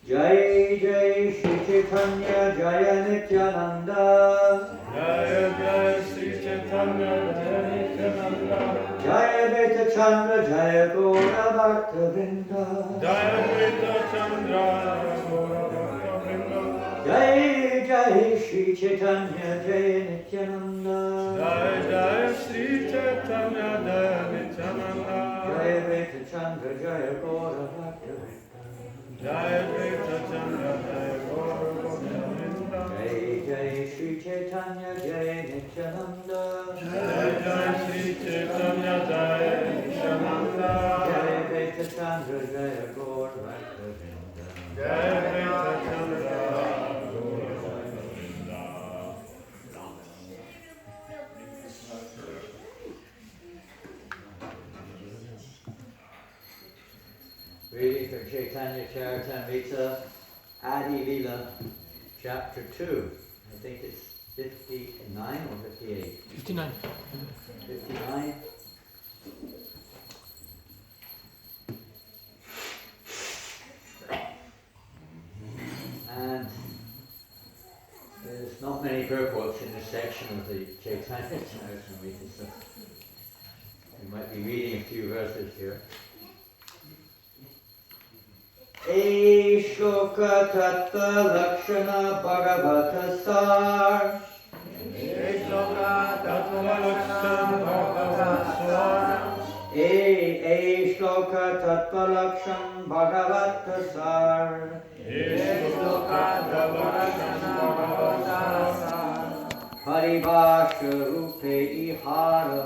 Jai Jai Shri Chaitanya Jaya Nityananda Jaya Jaya Shri Chaitanya Jaya Nityananda Jaya Veta Chandra Jaya Gaura Bhakta Vrinda Jaya Veta Chandra Gaura Bhakta Vrinda Jai Jai Shri Chaitanya Jaya Nityananda Jaya Jaya Shri Chaitanya Jaya Nityananda Jaya Veta Chandra Jaya Gaura Bhakta Vrinda Jaya Veta Chandra Jaya Gaura Bhakta Vrinda Jai Jai Shri Chaitanya Jaya Nityananda Jaya Jaya Shri Chaitanya Jaya Nityananda Jaya Veta Chandra Jaya Gaura Bhakta Vrinda Jaya Veta Chandra Gaura Bhakta Vrinda. Reading from Chaitanya Charitamrita, Adi Lila, chapter 2. I think it's 59 or 58? 59. 59. And there's not many purports in this section of the Chaitanya Charitamrita, so we might be reading a few verses here. Shloka Tattva Lakshana Bhagavata Sar Shloka Tattva Lakshana Bhagavata Sar Shloka Tattva Lakshana Bhagavata Sar Shloka Tattva Lakshana Bhagavata Sar Paribhasha Rupe Ihara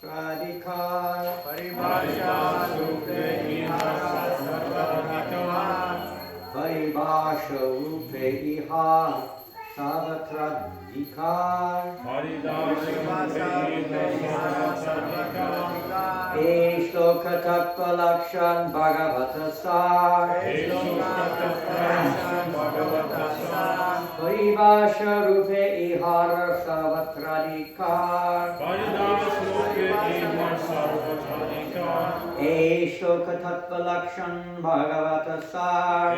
Sahasradikar Paribhasha Rupe Ihara Paribhasha Rupe Ihara Savatradikar Shloka Tattva Lakshan Bhagavata Sar Paribhasha Rupe Ihara Savatradikar Shloka Tattva Lakshan Bhagavata Sar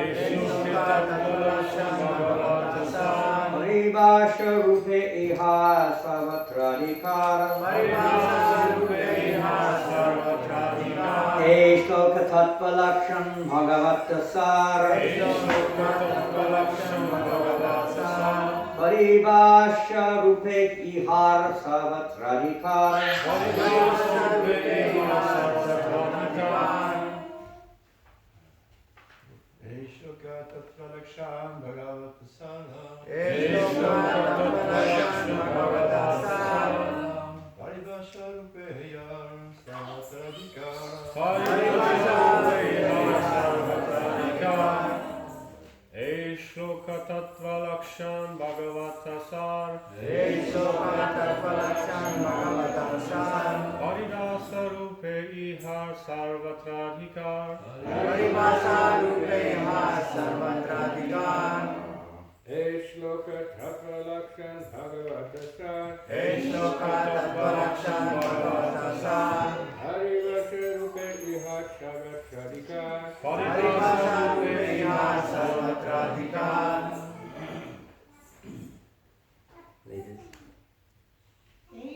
Paribhasha Rupe Ihara Savatradikar Shloka Tattva Lakshan Bhagavata Sar Paribhasha Rupe Ihara Savatradikar Shloka Tattva Lakshana Bhagavata Sara Paribhasha Rupeya Sarvatradika Shloka Tattva Lakshana Bhagavata Sara Paribhasha Rupeya Sarvatradika Shloka Tattva Lakshana Bhagavata Sar Shloka Tattva Lakshana Bhagavata Sar Paribhasha Rupeya Sarvatradika Paribhasha Rupeya Sarvatradika Ladies.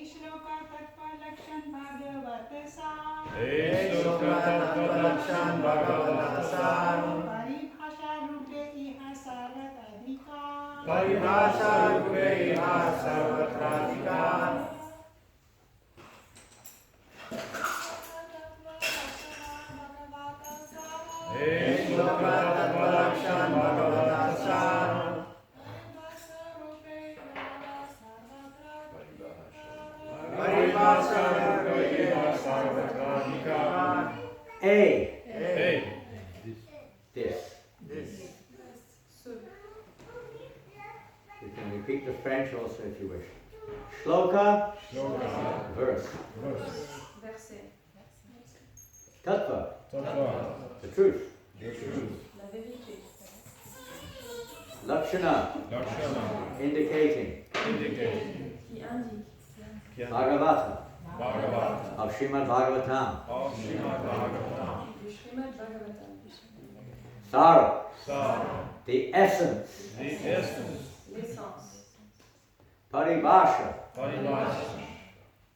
Shloka Tattva Lakshan Bhagavata Sar Shloka Tattva Lakshana Bhagavata Sar Paribhasha Rupe Iha Sarvatradika Paribhasha Rupeya Sarvatradika Shloka Tattva Lakshana Bhagavata Sar Paribhasha Rupeya Sarvatradika This. You can repeat the French also if you wish. Shloka, Shloka. verse. Verset. Tattva, Tattva. the truth. The truth. La vérité. Lakshana, Lakshana. indicating. Indicating. Qui indique. Bhagavata, Bhagavata. of Srimad Bhagavatam. Of Srimad Bhagavatam. Du Srimad Bhagavatam. Sara, Sara. the essence. The essence. L'essence. Paribhasha, Paribhasha.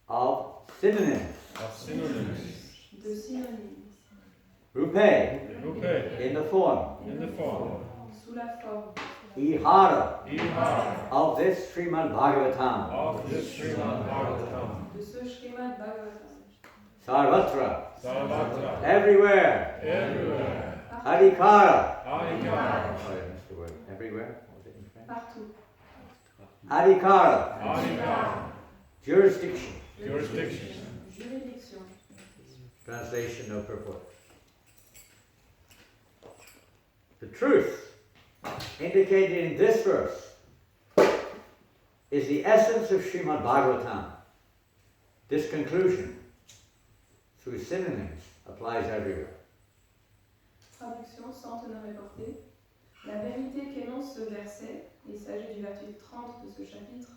of synonyms. Of synonyms. De synonymes. Rupe, Rupe. in the form. In the form. Sous la forme. Ihara, Ihara. of this Srimad Bhagavatam. Of this Srimad Bhagavatam. De ce Srimad Bhagavatam. Sarvatra, Sarvatra. everywhere. Everywhere. Adhikara. Adhikara. Sorry, I missed the word. Everywhere? Was it in French? Partout. Adhikara, Adhikara. jurisdiction. Jurisdiction. Juridiction. Translation, no purport. The truth indicated in this verse is the essence of Srimad Bhagavatam. This conclusion, through synonyms, applies everywhere. Traduction sans teneur reportée. La vérité qu'énonce ce verset, il s'agit du verset 30 de ce chapitre,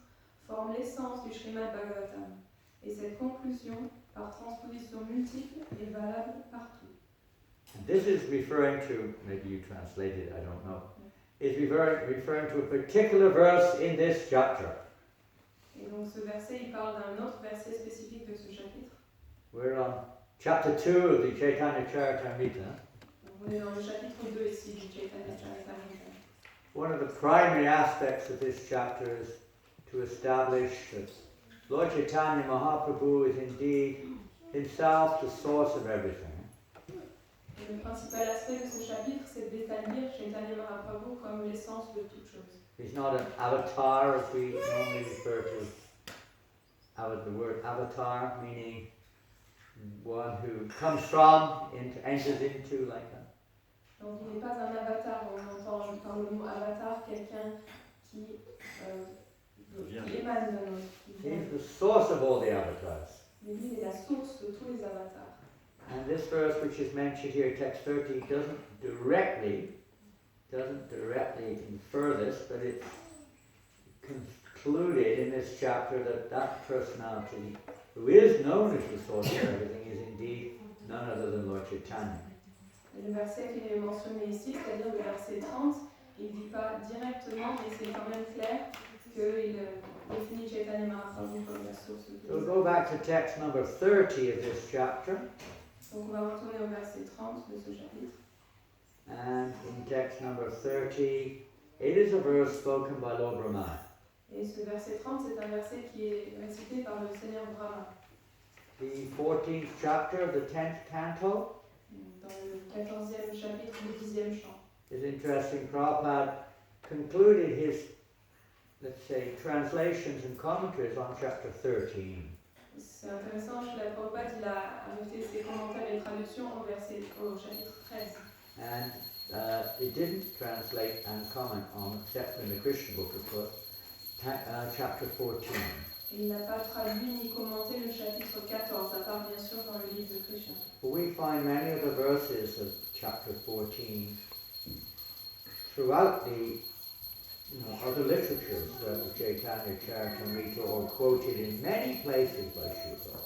forme l'essence du Srimad Bhagavatam. Et cette conclusion, par transposition multiple, est valable partout. And this is referring to, maybe you translated, I don't know, is referring to a particular verse in this chapter. Et donc ce verset, il parle d'un autre verset spécifique de ce chapitre. We're on chapter 2 of the Chaitanya Charitamrita. Donc on est dans le chapitre 2 ici du Chaitanya Charitamrita. One of the primary aspects of this chapter is to establish that Lord Chaitanya Mahaprabhu is indeed himself the source of everything. Et le principal aspect de ce chapitre, c'est d'établir Chaitanya Mahaprabhu comme l'essence de toute chose. He's not an avatar, as we normally refer to the word avatar, meaning one who comes from, enters into, like that. Donc il n'est pas un avatar, on entend par le mot avatar quelqu'un qui émane de nous. He's the source of all the avatars. Mais lui, il est la source de tous les avatars. And this verse, which is mentioned here, text 30, doesn't directly infer this, but it's concluded in this chapter that that personality, who is known as the source of everything, is indeed none other than Lord Chaitanya. Et le verset qui est mentionné ici, c'est-à-dire le verset 30, il ne dit pas directement, mais c'est quand même clair qu'il définit Chaitanya Mahaprabhu comme la source de So tous les go avatars. back to text number 30 of this chapter. Donc on va retourner au verset 30 de ce chapitre. And in text number 30, it is a verse spoken by Lord Brahma. Et ce verset 30, c'est un verset qui est récité par le Seigneur Brahma. The 14th chapter of the 10th canto Dans le 14e chapitre du 10e chant. is interesting. Prabhupada concluded his, let's say, translations and commentaries on chapter 13. C'est intéressant, Srila Prabhupada, il a arrêté ses commentaires et traductions au chapitre 13. And it didn't translate and comment on, except in the Krishna book, of course, chapter 14. Et il n'a pas traduit ni commenté le chapitre 14, à part bien sûr dans le livre de Krishna. But we find many of the verses of chapter 14 throughout the other literatures of the Chaitanya Charitamrita, or quoted in many places by Srila.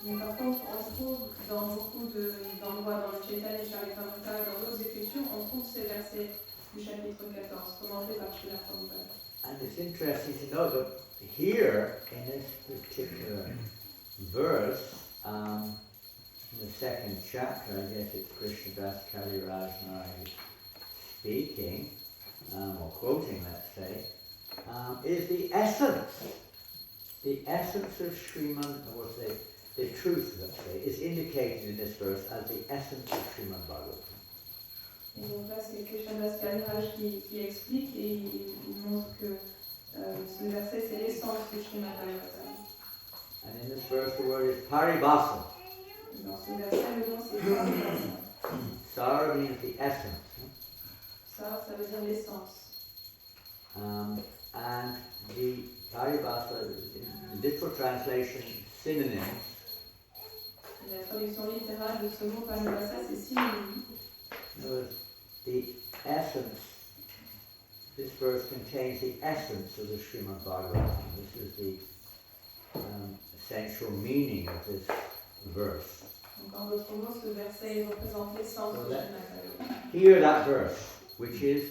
Mais par contre, on trouve dans beaucoup d'endroits dans le Chaitanya Charitamrita et dans d'autres écritures, on trouve ces versets du chapitre 14, commentés par Srila Prabhupada. And it's interesting to know that here, in this particular verse, in the second chapter, I guess it's Krishnadas Kaviraj Maharaj speaking, or quoting, let's say, is the essence of Srimad, or say, the truth, let's say, is indicated in this verse as the essence of Srimad Bhagavatam. Et donc là, c'est Krishnadas Kaviraj qui explique et il montre que ce verset, c'est l'essence du Srimad Bhagavatam. And in this verse, the word is paribhasa. Dans ce verset, le nom, c'est Paribhasa. Sara means the essence. Ça veut dire l'essence. And the Paribhasa, in literal translation, synonyms. La traduction littérale de ce mot paribhasa, c'est synonyme. The essence, this verse contains the essence of the Srimad Bhagavatam. This is the essential meaning of this verse. Donc en d'autres mots, ce verset représente l'essence So du Srimad Bhagavatam. hear that verse, which is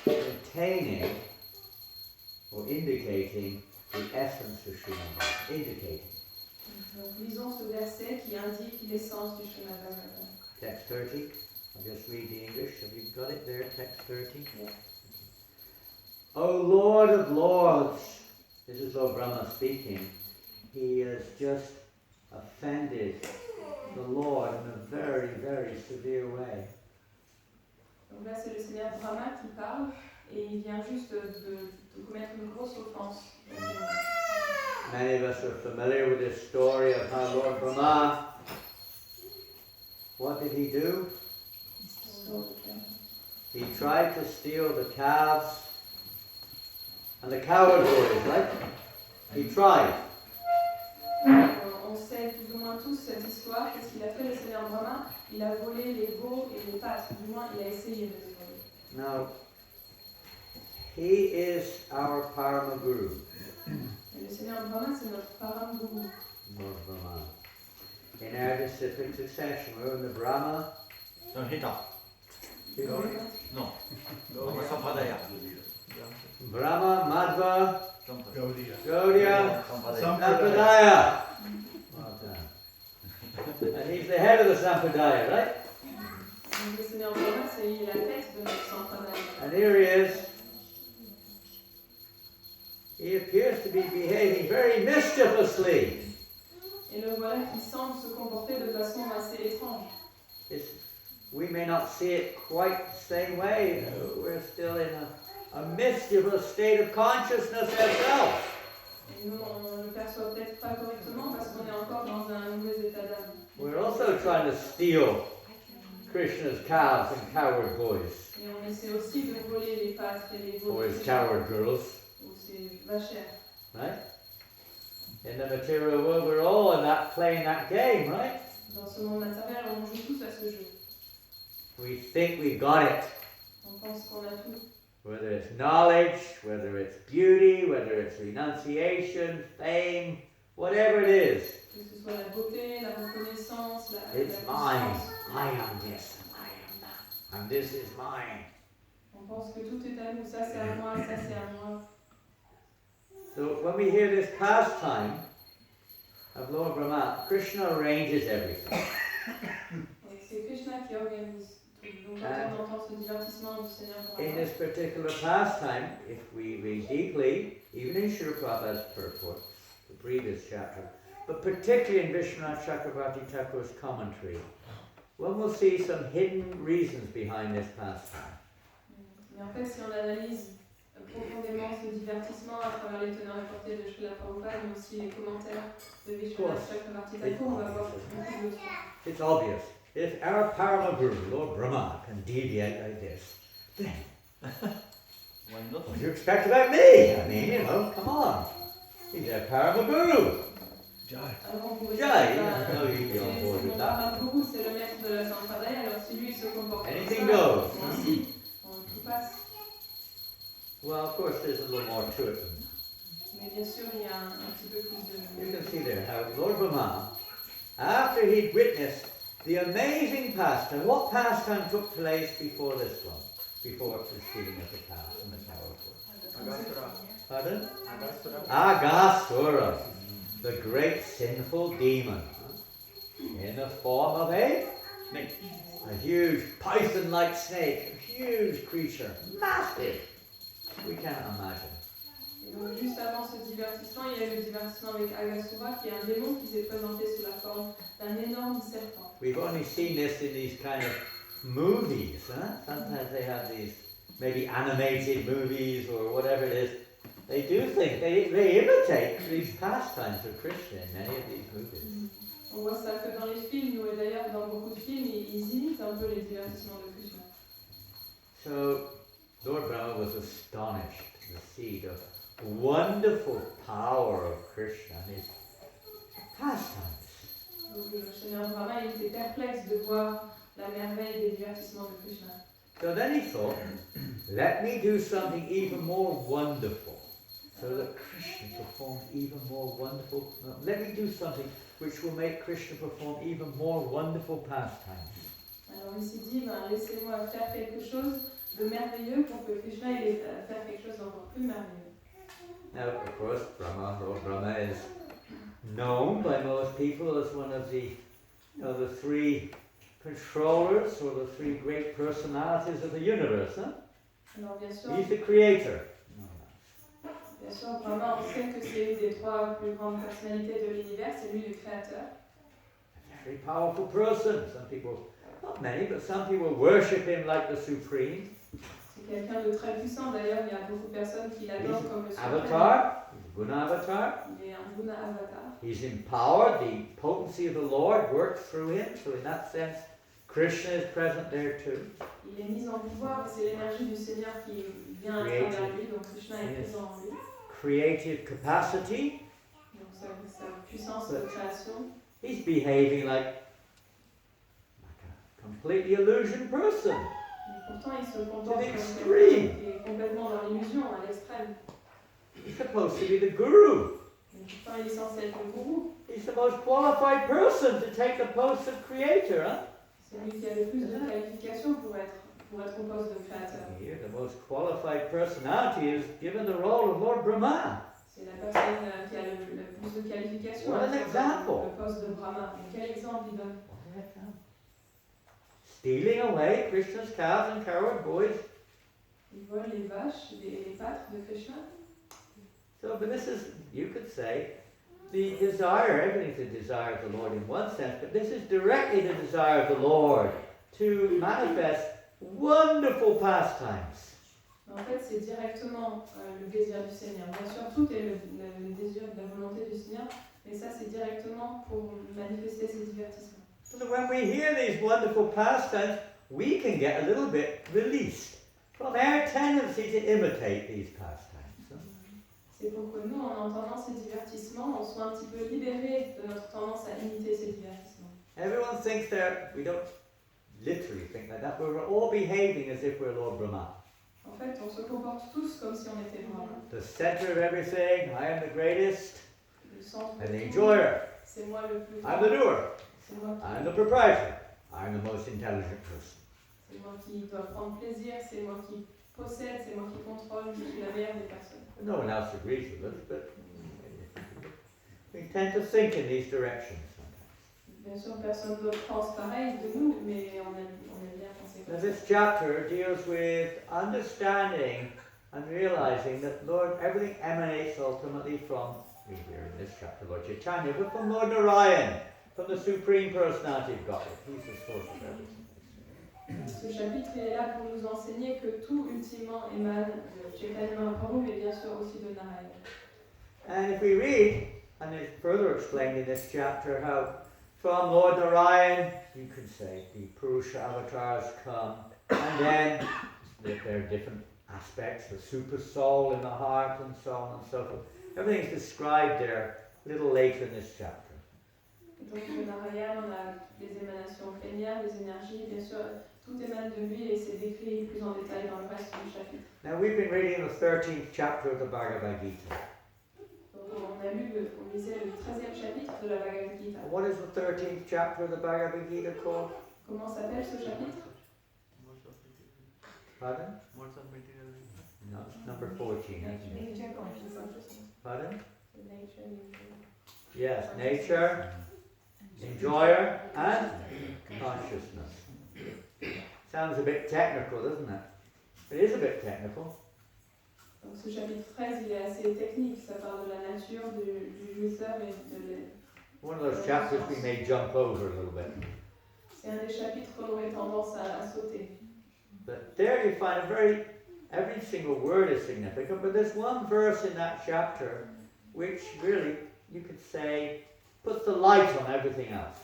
containing or indicating the essence of Srimad Bhagavatam. Indicating. Donc lisons ce verset qui indique l'essence du Srimad Bhagavatam. Text 30. I'll just read the English. Have you got it there? Text 30. Yeah. O Lord of Lords, this is Lord Brahma speaking. He has just offended the Lord in a very, very severe way. Donc là, c'est le Seigneur Brahma qui parle et il vient juste de commettre une grosse offense. Many of us are familiar with this story of how Lord Brahma, what did he do? He tried to steal the calves and the coward boys, right? He tried. On sait plus ou moins tous cette histoire. Qu'est-ce qu'il a fait le Seigneur Brahma? Il a volé les veaux et les pâtes. Du moins, il a essayé de les voler. Now, he is our Parama Guru. Et le Seigneur Brahma, c'est notre Param Guru. Lord Brahma. In our disciplic succession, we're in the Brahma. Non, Hita. No. Sampradaya. Brahma, Madhva, Gaudiya. Gaudiya, Sampradaya. Sampradaya. Well done. And he's the head of the Sampradaya, right? Donc le Seigneur Brahma, c'est la tête de notre Sampradaya. And here he is. He appears to be behaving very mischievously. Et le voilà qui semble se comporter de façon assez étrange. We may not see it quite the same way. We're still in a mischievous state of consciousness ourselves. Et nous, on ne le perçoit peut-être pas correctement parce qu'on est encore dans un mauvais état d'âme. We're also trying to steal Krishna's calves and coward boys, Et on essaie aussi de voler les pâtes et les veaux. or his coward girls, Ou ses vachères. right? In the material world, we're all in that playing that game, right? Dans ce monde matériel, on joue tous à ce jeu. We think we got it. On pense qu'on a tout. Whether it's knowledge, whether it's beauty, whether it's renunciation, fame, whatever it is. Que ce soit la beauté, la reconnaissance, It's la mine. puissance. I am this and I am that. And this is mine. On pense que tout est à nous. Ça c'est à moi, ça c'est à moi. So when we hear this pastime of Lord Brahma, Krishna arranges everything. Et c'est Krishna qui organise tout. Donc quand on entend ce divertissement du Seigneur In Brahma, this particular pastime, if we read deeply, even in Srila Prabhupada's purport, the previous chapter, but particularly in Vishwanath Chakravarti Thakur's commentary, one will see some hidden reasons behind this pastime. mais en fait si on analyse profondément ce divertissement à travers les teneurs apportées de Srila Prabhupada, mais aussi les commentaires de Vishwanath Chakravarti Thakur, on va voir beaucoup de choses. It's obvious. If our Parama Guru, Lord Brahma, can deviate like this, then Why not? what do you expect about me? I mean, come on. He's our Parama Guru. Jai. Alors on pourrait Jai, dire, no, you'd be on board c'est with mon that. Param Guru, c'est le maître de la Sampradaya, alors si lui se comporte comme Anything ça, goes. ainsi, tout passe. Well, of course, there's a little more to it than that. Mais bien sûr, il y a un petit peu plus You de... can see there how Lord Brahma, after he'd witnessed the amazing pastime, what pastime took place before this one? Before the stealing of the cow and the cow. Agasura. Pardon? Agasura. Agasura, the great sinful demon, in the form of a huge python-like snake, a huge creature, massive. We cannot imagine. Et donc juste avant ce divertissement, il y a eu le divertissement avec Agasura, qui est un démon qui s'est présenté sous la forme d'un énorme serpent. We've only seen this in these kind of movies, huh? Sometimes they have these maybe animated movies or whatever it is. They do think, they imitate these pastimes of Krishna in many of these movies. On voit ça que dans les films, ou d'ailleurs dans beaucoup de films, ils imitent un peu les divertissements de Krishna. So Lord Brahma was astonished to see wonderful power of Krishna and his pastimes. Donc le Seigneur Brahma, il était perplexe de voir la merveille des divertissements de Krishna. So then he thought, let me do something even more wonderful. So that Krishna performs even more wonderful. No, let me do something which will make Krishna perform even more wonderful pastimes. Alors il s'est dit, laissez-moi faire quelque chose de merveilleux pour que Krishna ait faire quelque chose d'encore plus merveilleux. Now, of course, Lord Brahma is known by most people as one of the, the three controllers or the three great personalities of the universe. Huh? Alors bien sûr, He's the creator. bien sûr, Brahma, on sait que c'est une des trois plus grandes personnalités de l'univers, c'est lui le créateur. A very powerful person. Some people, not many, but some people worship him like the supreme. C'est quelqu'un de très puissant, d'ailleurs, il y a beaucoup de personnes qui l'adorent comme le suprême. Avatar, he's a Guna avatar. Il est un Guna avatar. He's empowered. The potency of the Lord works through him. So in that sense, Krishna is present there too. Il est mis en pouvoir, c'est l'énergie du Seigneur qui vient à travers lui, donc Krishna est présent en lui. Creative capacity. Donc sa puissance de création. He's behaving like a completely illusioned person. Mais pourtant, il se comporte comme extreme. quelqu'un qui est complètement dans l'illusion, à l'extrême. He's supposed to be the guru. Mais pourtant, il est censé être le gourou. He's the most qualified person to take the post of creator, huh? C'est lui qui a le plus de qualifications pour être au poste de créateur. Here, the most qualified personality is given the role of Lord Brahma. C'est la personne qui a le plus de qualifications What an pour example. le poste de Brahma. Et quel exemple il donne? Stealing away Krishna's cows and cowherd boys. Il vole les vaches et les pâtres de Krishna. So, but this is, you could say, the desire, everything's a desire of the Lord in one sense, but this is directly the desire of the Lord to manifest wonderful pastimes. En fait, c'est directement le désir du Seigneur. Bien sûr, tout est le désir de la volonté du Seigneur, mais ça, c'est directement pour manifester ses divertissements. So that when we hear these wonderful pastimes, we can get a little bit released from our tendency to imitate these pastimes. C'est pour que nous, en entendant ces divertissements, on soit un petit peu libérés de notre tendance à imiter ces divertissements. Everyone thinks that, we don't literally think like that, but we're all behaving as if we're Lord Brahma. En fait, on se comporte tous comme si on était Brahma. The center of everything, I am the greatest, Le centre I'm de the tout, enjoyer, c'est moi le plus I'm the doer, c'est moi qui I'm the proprietor, I'm the most intelligent person. C'est moi qui dois prendre plaisir, c'est moi qui possède, c'est moi qui contrôle, je suis la meilleure des personnes. No one else agrees with us, but we tend to think in these directions sometimes. Bien sûr, personne d'autre pense pareil de nous, mais on aime bien penser Now comme ça. this chapter deals with understanding and realizing that Lord, everything emanates ultimately from, we hear in this chapter, Lord Chaitanya, but from Lord Narayan, from the Supreme Personality of Godhead. He's the source of everything. Ce chapitre est là pour nous enseigner que tout ultimement émane de Chaitanya Mahaprabhu, mais bien sûr aussi de Narayana. And if we read, and it's further explained in this chapter, how from Lord Narayan, you could say, the Purusha avatars come, and then there are different aspects, the super soul in the heart, and so on and so forth. Everything's described there a little later in this chapter. Donc de Narayana, on a les émanations plénières, les énergies, bien sûr, tout émane de lui et c'est décrit plus en détail dans le reste du chapitre. Now we've been reading the 13th chapter of the Bhagavad Gita. Donc on lisait le 13e chapitre de la Bhagavad Gita. And what is the 13th chapter of the Bhagavad Gita called? Comment s'appelle ce chapitre? Pardon? Modes of material life. No, it's number 14, isn't it? Nature consciousness. Pardon? Nature, Yes, nature, enjoyer, and consciousness. Sounds a bit technical, doesn't it? It is a bit technical. Donc ce chapitre 13, il est assez technique, ça parle de la nature, du jouisseur et de One of those chapters we may jump over a little bit. C'est un des chapitres qu'on aurait tendance à sauter. But there you find every single word is significant, but there's one verse in that chapter which really, you could say, puts the light on everything else.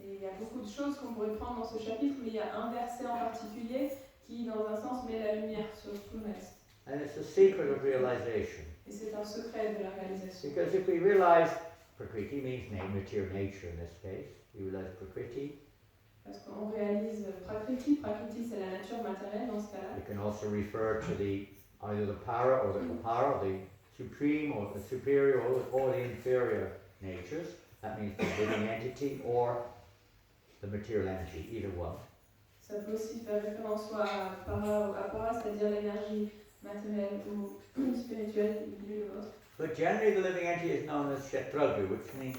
Et il y a beaucoup de choses qu'on pourrait prendre dans ce chapitre, mais il y a un verset en particulier qui, dans un sens, met la lumière sur tout le reste. And it's the secret of realization. Et c'est un secret de la réalisation. Because if we realize Prakriti means material nature in this case, we realize Prakriti. Parce qu'on réalise Prakriti. Prakriti, c'est la nature matérielle dans ce cas-là. It can also refer to either the para or the supreme or the superior or the inferior natures. That means the living entity or the material energy, either one. Ça peut aussi faire référence soit à para ou apara, c'est-à-dire l'énergie matérielle ou spirituelle, l'une ou l'autre. But generally the living entity is known as Kshetragya, which means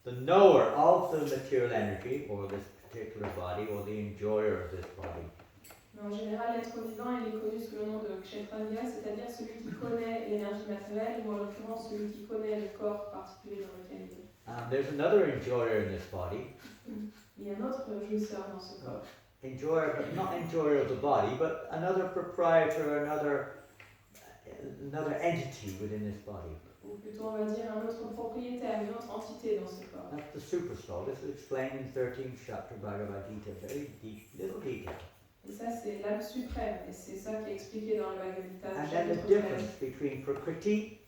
the knower of the material energy or this particular body or the enjoyer of this body. Mais en général, l'être vivant, il est connu sous le nom de Kshetragya, c'est-à-dire celui qui connaît l'énergie matérielle ou en l'occurrence celui qui connaît le corps particulier dans lequel il est. There's another enjoyer in this body. Il y a un autre jouisseur dans ce corps. Enjoyer, but not enjoyer of the body, but another proprietor, another entity within this body. Ou plutôt, on va dire un autre propriétaire, une autre entité dans ce corps. That's the super soul. This is explained in 13th chapter Bhagavad Gita, very deep, little detail. Et ça, c'est l'âme suprême, et c'est ça qui est expliqué dans le Bhagavad Gita. And then the difference between Prakriti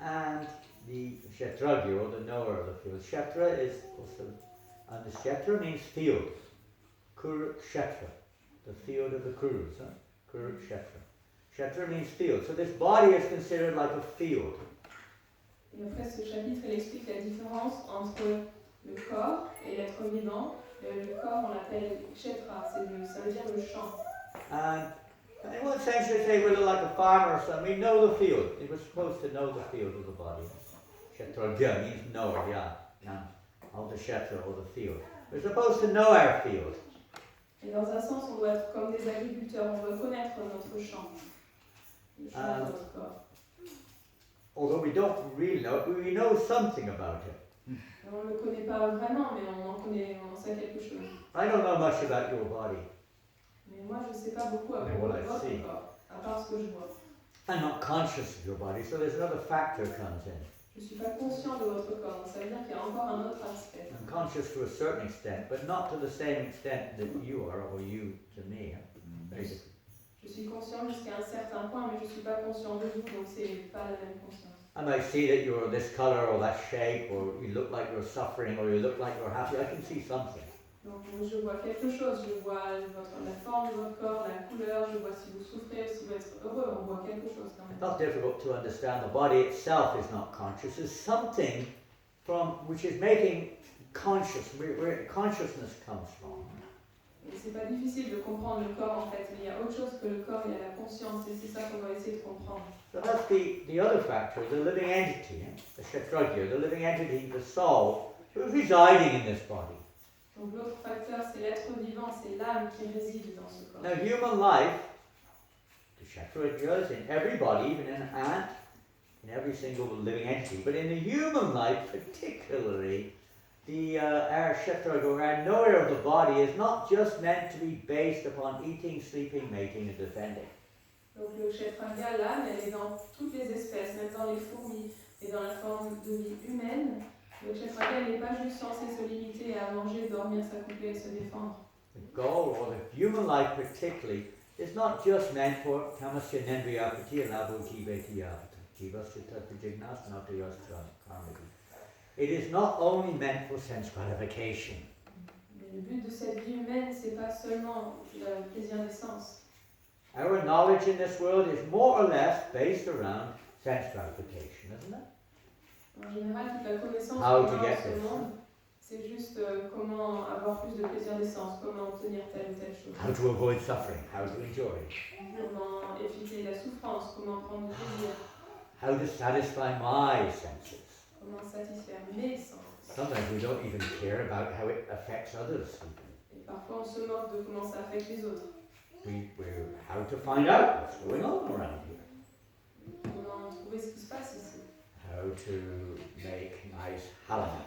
and the Kshetragya, or the knower of the field. Kshetra is also, and the Kshetra means field. Kurukshetra, the field of the Kurus. Kurukshetra. Kshetra means field. So this body is considered like a field. Et après, ce chapitre, il explique la différence entre le corps et l'être vivant. Le corps, on l'appelle Kshetra, ça veut dire le champ. And in one sense, you say we're like a farmer or something. We know the field. We're supposed to know the field of the body. Kshetragya means knower, of the Kshetra or the field. We're supposed to know our field. Et dans un sens, on doit être comme des agriculteurs, on doit connaître notre champ, le champ de notre corps. Although we don't really know, we know something about it. On ne le connaît pas vraiment, mais on en sait quelque chose. I don't know much about your body. Mais moi, je ne sais pas beaucoup à propos de votre corps, à part ce que je vois. I'm not conscious of your body, so there's another factor comes in. Je ne suis pas conscient de votre corps, ça veut dire qu'il y a encore un autre aspect. I'm conscious to a certain extent, but not to the same extent that you are, or you to me. Basically. Je suis conscient jusqu'à un certain point, mais je ne suis pas conscient de vous, donc c'est pas la même conscience. I might see that you're this color or that shape, or you look like you're suffering, or you look like you're happy. I can see something. Donc je vois quelque chose, je vois la forme de votre corps, la couleur, je vois si vous souffrez, si vous êtes heureux, on voit quelque chose quand même. It's not difficult to understand. The body itself is not conscious. There's something which is making conscious, where consciousness comes from. Et c'est pas difficile de comprendre le corps en fait, mais il y a autre chose que le corps, il y a la conscience, et c'est ça qu'on va essayer de comprendre. So that's the other factor, the living entity, the Kshetragya, the living entity, the soul, who is residing in this body. Donc l'autre facteur, c'est l'être vivant, c'est l'âme qui réside dans ce corps. Now human life, the Kshetragya is in every body, even in an ant, in every single living entity, but in the human life particularly, our Kshetragya, or our knower of the body, is not just meant to be based upon eating, sleeping, mating, and defending. Donc le Kshetragya, l'âme, elle est dans toutes les espèces, même dans les fourmis et dans la forme de vie humaine. Le Kshetragya n'est pas juste censé se limiter à manger, dormir, s'accoupler et se défendre. The goal, or the human life particularly, is not just meant for tamasya nendriyapati labo jivetiyapati, jivasya tattvajignasanatyastra karmati. It is not only meant for sense gratification. Mais le but de cette vie humaine, c'est pas seulement le plaisir des sens. Our knowledge in this world is more or less based around sense gratification, isn't it? En général, toute la connaissance How qu'on to a get en ce this. monde, c'est juste comment avoir plus de plaisir des sens, comment obtenir telle ou telle chose. How to avoid suffering, how to enjoy it, Comment éviter la souffrance, comment prendre du plaisir, how to satisfy my senses. comment satisfaire mes sens. Sometimes we don't even care about how it affects others. Et parfois, on se moque de comment ça affecte les autres. How to find out what's going on around here. Comment trouver ce qui se passe ici. How to make nice halakha,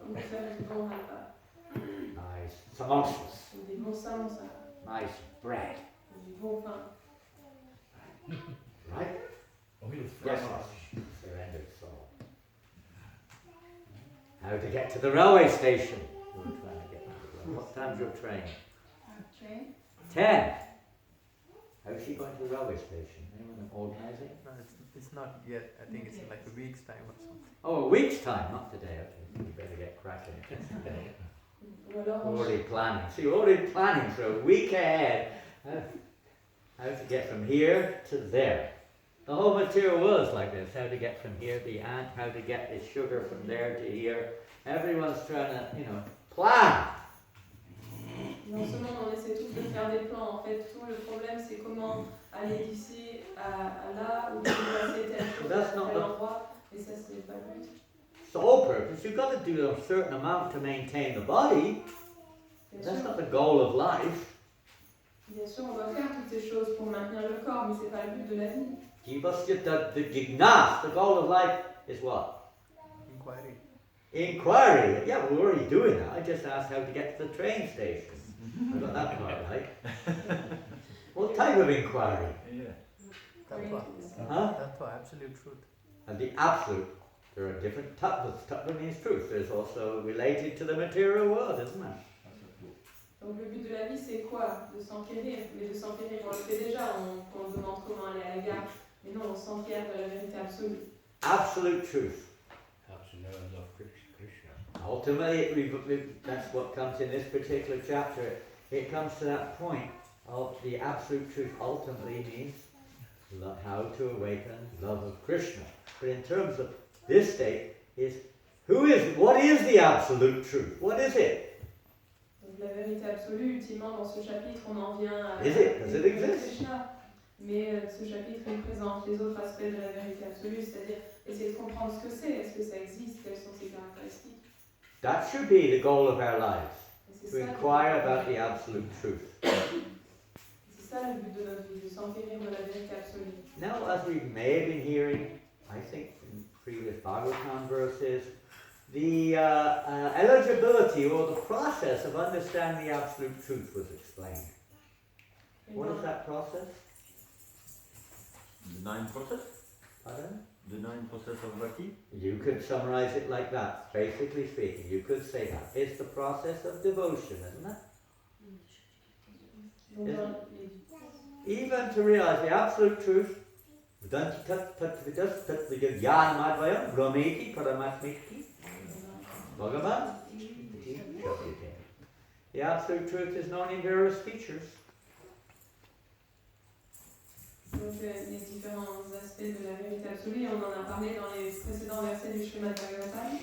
Comment faire du bon repas, nice samosas, ou des bons samosas, nice bread. ou du bon pain. Right? Yes, surrendered soul. How to get to the railway station. We were trying to get to the railway. What time's your train? Train. 10. How's she going to the railway station? Anyone organising? No, it's not yet. I think it's in like a week's time or something. Oh, a week's time, not today. Okay, you better get cracking. Ou alors, Already planning. So you're already planning for a week ahead how to get from here to there. The whole material world is like this. How to get from here to the ant, how to get the sugar from there to here. Everyone's trying to, plan. dans ce monde, on essaie tous de faire des plans. En fait, tout le problème, c'est comment aller d'ici à là, où tu veux passer telle chose, That's not tel the- endroit. Et ça, c'est pas le but. It's the whole purpose. You've got to do a certain amount to maintain the body. Bien That's sûr, not the goal of life. bien sûr, on doit faire toutes ces choses pour maintenir le corps, mais c'est pas le but de la vie. The gymnast, the goal of life is what? Inquiry. Inquiry. Yeah, we're already doing that. I just asked how to get to the train station. I got that part right. What type of inquiry? Tattva. Huh? Tattva, absolute truth. And the absolute. There are different tattvas. Tattva means truth. There's also related to the material world, isn't it? Donc le but de la vie, c'est quoi? De s'enquérir. Mais de s'enquérir, on le fait déjà. On demande comment aller à la gare. Mais non, on s'enquiert de la vérité absolue. Absolute truth. Helps you know and love Krishna. Ultimately, that's what comes in this particular chapter. It comes to that point of the absolute truth. Ultimately means how to awaken love of Krishna. But in terms of this state, what is the absolute truth? What is it? Donc la vérité absolue, ultimement, dans ce chapitre, on en vient à Does it exist? Krishna. Mais ce chapitre, il présente les autres aspects de la vérité absolue, c'est-à-dire essayer de comprendre ce que c'est, est-ce que ça existe, quelles sont ses caractéristiques. That should be the goal of our lives. Et c'est To ça, inquire about the absolute truth. c'est ça le but de notre vie, de s'enquérir de la vérité absolue. Now, as we may have been hearing, I think in previous Bhagavatam verses, the eligibility or the process of understanding the absolute truth was explained. Et What dans- is that process? The 9 process? Pardon? The 9 process of Bhakti? You could summarize it like that, basically speaking. You could say that. It's the process of devotion, isn't it? donc Isn't dans les- Even to realize the absolute truth, Bhagavan. The absolute truth is known in various features. Donc les différents aspects de la vérité absolue, on en a parlé dans les précédents versets du Srimad Bhagavatam,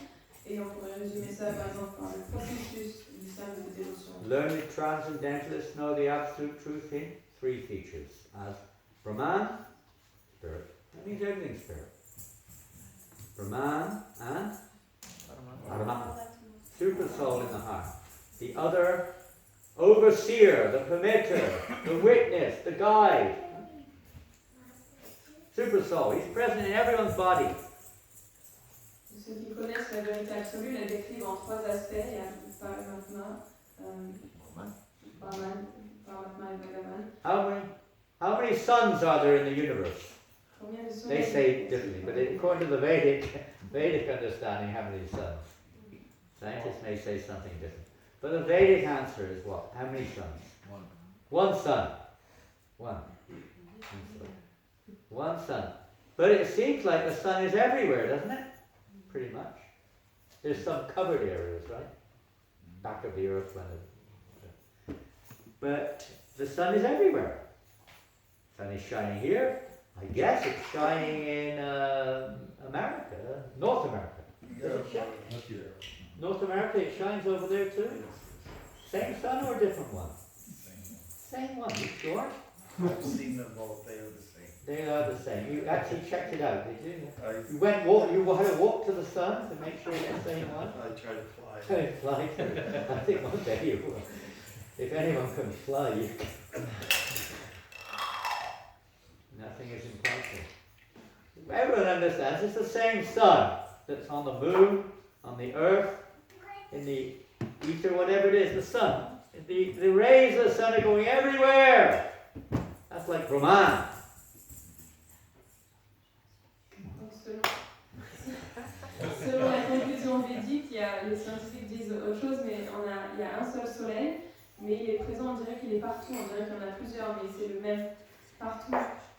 et on pourrait résumer ça par exemple par le processus du service de dévotion. Learned transcendentalists know the absolute truth in 3 features. As Brahman, spirit. That means everything spirit. Brahman and Paramatma. Super soul in the heart. The other, overseer, the permitter, the witness, the guide. Super soul. He's present in everyone's body. Ceux qui connaissent la vérité absolue la décrivent en 3 aspects. Il y a Paramatma, Paramatma et Bhagavan. How many suns are there in the universe? Combien de They soleils? say differently, but according to the Vedic understanding, how many suns? Scientists may say something different. But the Vedic answer is what? How many suns? One sun. One. One sun. But it seems like the sun is everywhere, doesn't it? Pretty much. There's some covered areas, right? Back of the earth. But the sun is everywhere. Sun is shining here. I guess it's shining in America, North America. Does it shine? North America, it shines over there too? Same sun or a different one? Same one, you sure? I've seen them all, they are the same. They are the same. You actually checked it out, did you? I You had to walk to the sun to make sure it's the same one? try to fly. Fly to it. I think one day you will. If anyone can fly, you can. Nothing is impossible. Everyone understands it's the same sun that's on the moon, on the earth, in the ether, whatever it is, the sun. The rays of the sun are going everywhere. That's like Brahman. Donc, selon la conclusion védique, les scientifiques disent autre chose, mais il y a un seul soleil, mais il est présent, on dirait qu'il est partout, on dirait qu'il y en a plusieurs, mais c'est le même. partout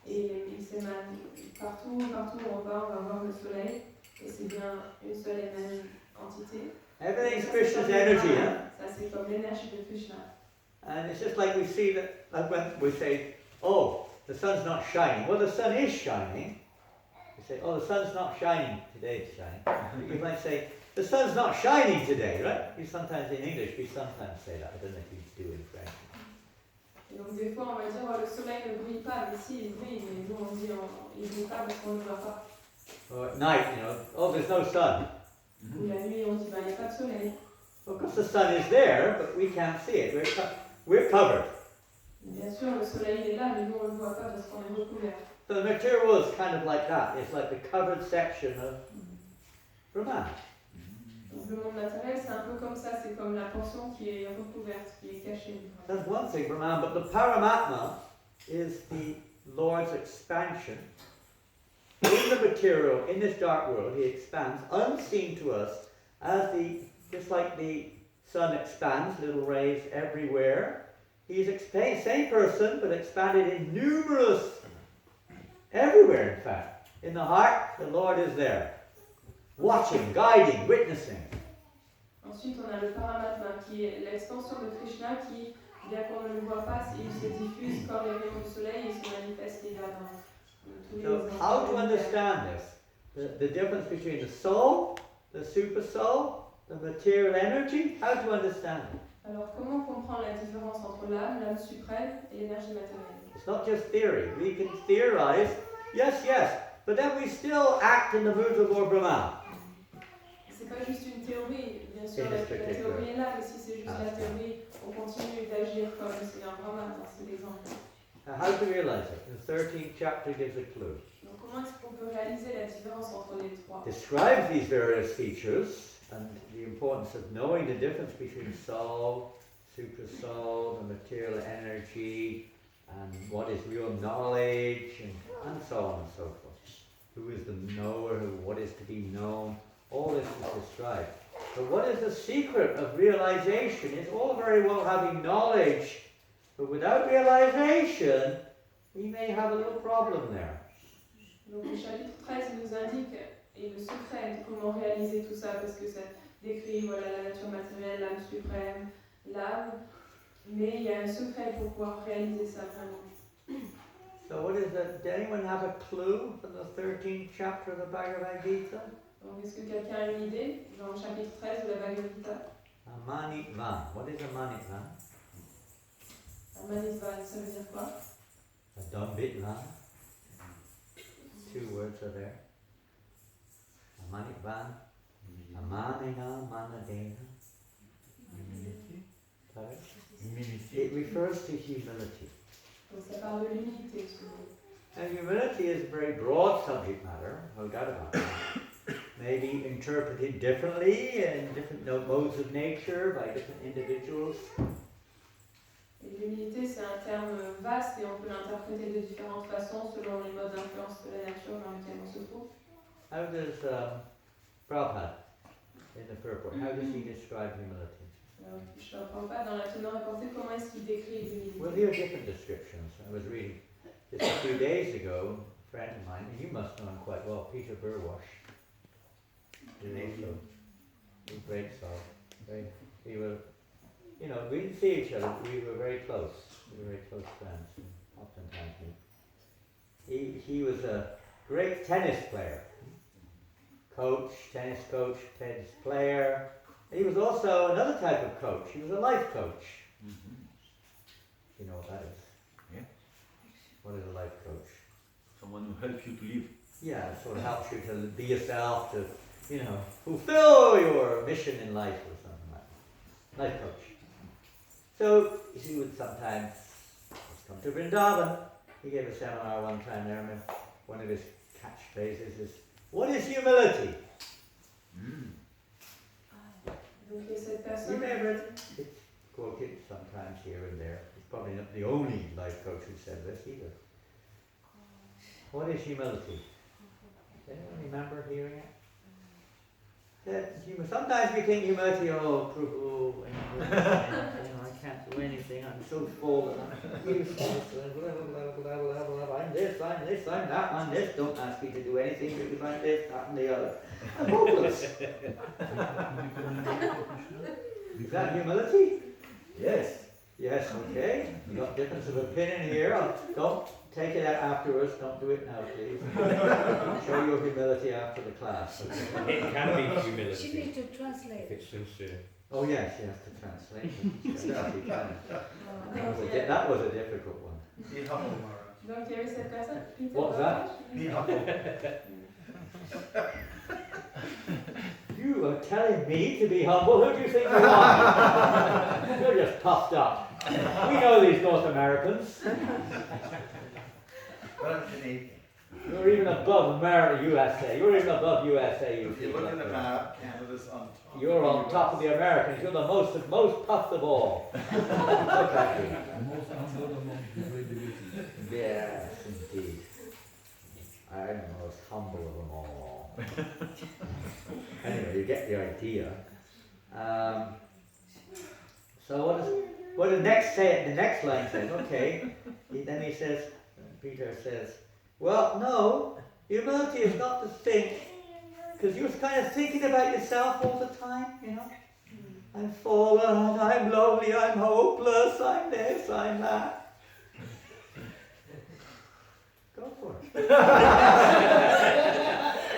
et il s'émane partout où on va voir le soleil et c'est bien une seule et même entité. Everything's Ça, Krishna's c'est comme energy, le huh? Brahman. Ça c'est comme l'énergie de Krishna. And it's just like we see that, like when we say, oh, the sun's not shining. Well, the sun is shining. You say, oh, the sun's not shining today, it's shining. You might say, the sun's not shining today, right? You sometimes in English, we sometimes say that. I don't know if you do in French. Et donc des fois on va dire oh, le soleil ne brille pas, mais si il brille, mais nous on dit il ne brille pas parce qu'on ne le voit pas. Or at night, oh, there's no sun. Ou la nuit on dit il n'y a pas de soleil. Well, because the sun is there, but we can't see it. We're covered. Bien sûr le soleil il est là, mais nous on ne le voit pas parce qu'on est recouvert. So the material world is kind of like that. It's like the covered section of Brahman. Donc le monde matériel c'est un peu comme ça, c'est comme la portion qui est recouverte, qui est cachée. That's one thing, Brahman, but the Paramatma is the Lord's expansion. In the material, in this dark world, he expands, unseen to us, just like the sun expands, little rays everywhere. He's same person, but expanded in numerous, everywhere in fact. In the heart, the Lord is there. Watching, guiding, witnessing. Ensuite, on a le Paramatma qui est l'extension de Krishna qui, bien qu'on ne le voit pas, il se diffuse comme les rayons du soleil, il se manifeste et va dans tous les So, how to understand this? The difference between the soul, the super soul, the material energy? How to understand it? Alors, comment comprendre la différence entre l'âme, l'âme suprême et l'énergie matérielle? It's not just theory. We can theorize, yes, but then we still act in the mood of Lord Brahma. C'est pas juste une théorie, bien sûr, la théorie est là, mais si c'est juste la théorie, on continue d'agir comme le Seigneur Brahma dans cet exemple. How to realize it? The 13th chapter gives a clue. Donc, comment est-ce qu'on peut réaliser la différence entre les trois? Describes these various features and the importance of knowing the difference between soul, super soul, the material energy, and what is real knowledge, and so on and so forth. Who is the knower, what is to be known, all this is described. But what is the secret of realization? It's all very well having knowledge, but without realization, we may have a little problem there. Donc le chapitre 13 nous indique et le secret de comment réaliser tout ça, parce que ça décrit la nature matérielle, l'âme suprême, l'âme, mais il y a un secret pour pouvoir réaliser ça vraiment. So what is that? Does anyone have a clue for the 13th chapter of the Bhagavad Gita? Donc est-ce que quelqu'un a une idée dans le chapitre 13 de la Bhagavad Gita? Amanitvan. What is Amanitvan? Amanitvan, ça veut dire quoi? Adambitvan. 2 words are there. Amanitvan. Amanina manadena. Humility. It refers to humility. Donc ça parle de l'humilité. Now humility is a very broad subject matter, no doubt about it. Maybe interpreted differently in different modes of nature by different individuals. Et l'humilité, c'est un terme vaste et on peut l'interpréter de différentes façons selon les modes d'influence de la nature dans lesquels on se trouve. How does Prabhupada, in the purport, how does he describe humility? Alors, je ne comprends pas dans la teneur et portée comment est-ce qu'il décrit l'humilité. Well, here are different descriptions. I was reading just a few days ago, a friend of mine, and you must know him quite well, Peter Burwash. He's also a great soul. We were, we didn't see each other, but we were very close. We were very close friends, and oftentimes he was a great tennis player. Tennis coach, tennis player. He was also another type of coach. He was a life coach. Mm-hmm. You know what that is? Yeah. What is a life coach? Someone who helps you to live. Yeah, it sort of helps you to be yourself, to, fulfill your mission in life or something like that. Life coach. So he would sometimes come to Vrindavan. He gave a seminar one time there, and one of his catchphrases is, "What is humility?" Donc il y a cette personne. Remember, it's quoted sometimes here and there. He's probably not the only life coach who said this either. What is humility? Does anyone remember hearing it? Sometimes we think humility, I can't do anything, I'm so full, and I'm useless, and blah, blah, blah, blah, blah, this, I'm this, I'm that, I'm this. Don't ask me to do anything because I'm this, that, and the other. I'm hopeless. Is that humility? Yes. Yes, okay. We've got difference of opinion here. Don't take it out afterwards. Don't do it now, please. Show your humility after the class. It can be She humility needs to if translate. it's sincere. Oh yes, you have to translate. Yes, you can. Donc, That was a difficult one. Be humble, Maharaja. donc il y avait cette personne, Peter What's that? Be humble. You are telling me to be humble? Who do you think you are? You're just puffed up. We know these North Americans. But I'm Canadian. You're even above America, USA. You're even above USA. If you look at the map, Canada's on top. You're on top of the Americans. You're the most puffed of all. Look at you. Yes, indeed. I'm the most humble of them all. Anyway, you get the idea. So what the next line says? Okay. Then he says, Peter says, well, no, humility is not to think, because you're kind of thinking about yourself all the time, you know. I'm fallen, I'm lonely, I'm hopeless, I'm this, I'm that. Go for it.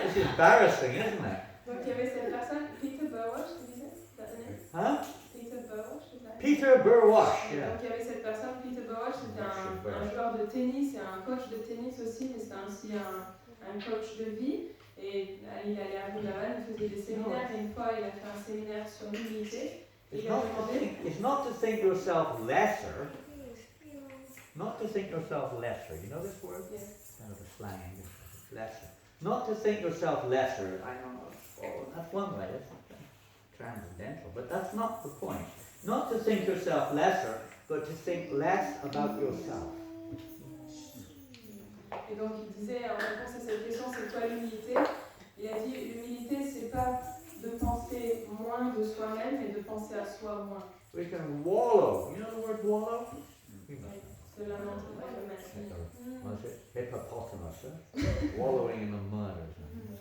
It's embarrassing, isn't it? Donc il y avait cette personne, Peter Burwash, tu disais? Ça donnait? Huh? Peter Burwash, c'est ça? Peter Burwash, yeah. Donc il y avait cette personne, Peter Burwash, c'était un joueur de tennis et un coach de tennis aussi, mais c'était aussi un coach de vie. Et il allait à Vrindavan, il faisait des séminaires, et une fois il a fait un séminaire sur l'humilité. It's not to think yourself lesser. Not to think yourself lesser. You know this word? Yes. Kind of a slang. Lesser. Not to think yourself lesser. I don't know. Oh, that's one way. That's transcendental. But that's not the point. Not to think yourself lesser, but to think less about yourself. Et donc il disait, en réponse à cette question, c'est quoi l'humilité? Il a dit, l'humilité, c'est pas de penser moins de soi-même, mais de penser à soi moins. We can wallow. You know the word wallow? Se lamenter, like a mess. Was it hippopotamus? Huh? Wallowing in the mud or something.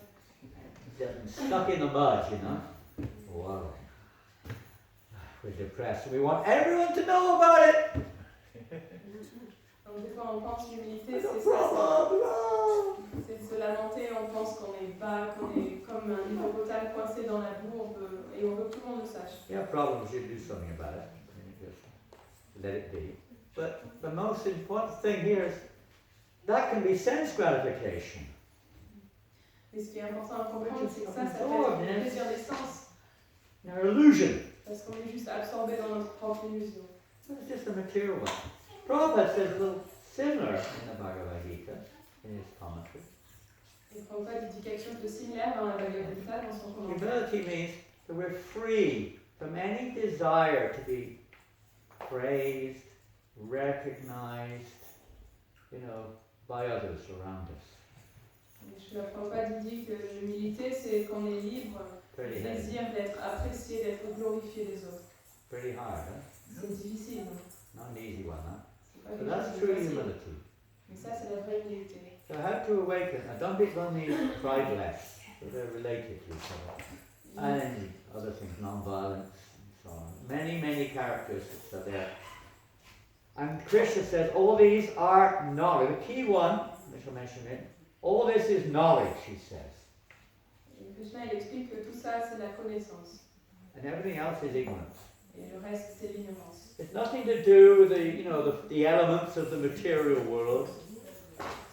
Getting stuck in the mud, you know. Wallowing. We're depressed. We want everyone to know about it. Donc des fois on pense l'humilité, It's a c'est ça, problem. c'est de se lamenter, on pense qu'on est bas, qu'on est comme un hippopotame coincé dans la boue, et on veut que tout le monde le sache. You have problems, you do something about it. You just let it be. But the most important thing here is that can be sense gratification. Et ce qui est important à comprendre, c'est que ça peut absorb, être yes. le plaisir des sens, They're illusion. parce qu'on est juste absorbé dans notre propre illusion. It's just a material one. Prabhupada says a little similar in the Bhagavad Gita, in his commentary. Et Prabhupada dit quelque chose de similaire dans la Bhagavad Gita, dans son commentaire. Humility means that we're free from any desire to be praised, recognized, by others around us. Le Prabhupada dit que l'humilité, c'est qu'on est libre du Pretty heavy. désir d'être apprécié, d'être glorifié des autres. Pretty hard, huh? C'est difficile, non? Not an easy one, huh? C'est pas So quelque that's chose de true facile. humility. Mais ça, c'est la vraie humilité. So how to awaken? Now don't become pride less. So they're related to each other. And other things, non-violence and so on. Many, many characteristics are there. And Krishna says all these are knowledge. The key one, I shall mention it, all this is knowledge, he says. Et Krishna, il explique que tout ça, c'est la connaissance. And everything else is ignorance. Et le reste, c'est l'ignorance. It's nothing to do with the elements of the material world.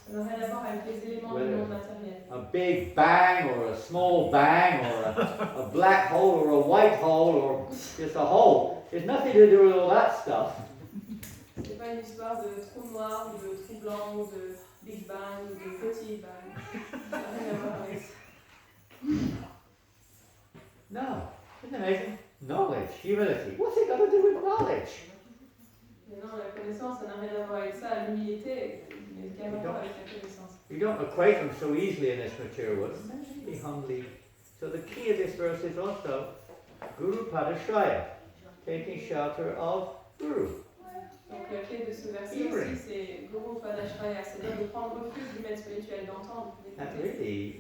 Ça n'a rien à voir avec les éléments du monde matériel. A big bang or a small bang or a black hole or a white hole or just a hole. There's nothing to do with all that stuff. C'est pas une histoire de trou noir ou de trou blanc ou de Big Bang ou de Petit Bang. Ça n'a rien à voir avec ça. No. Isn't it amazing? Knowledge, humility. What's it got to do with knowledge? Mais non, la connaissance, ça n'a rien à voir avec ça. L'humilité, il y a qu'à voir avec la connaissance. You don't equate them so easily in this material world. Be humbly. So the key of this verse is also Guru Padashraya, taking shelter of Guru. Donc la clé de ce verset aussi, c'est Guru Padashraya, c'est-à-dire de prendre refuge du maître spirituel, d'entendre, And d'écouter. really,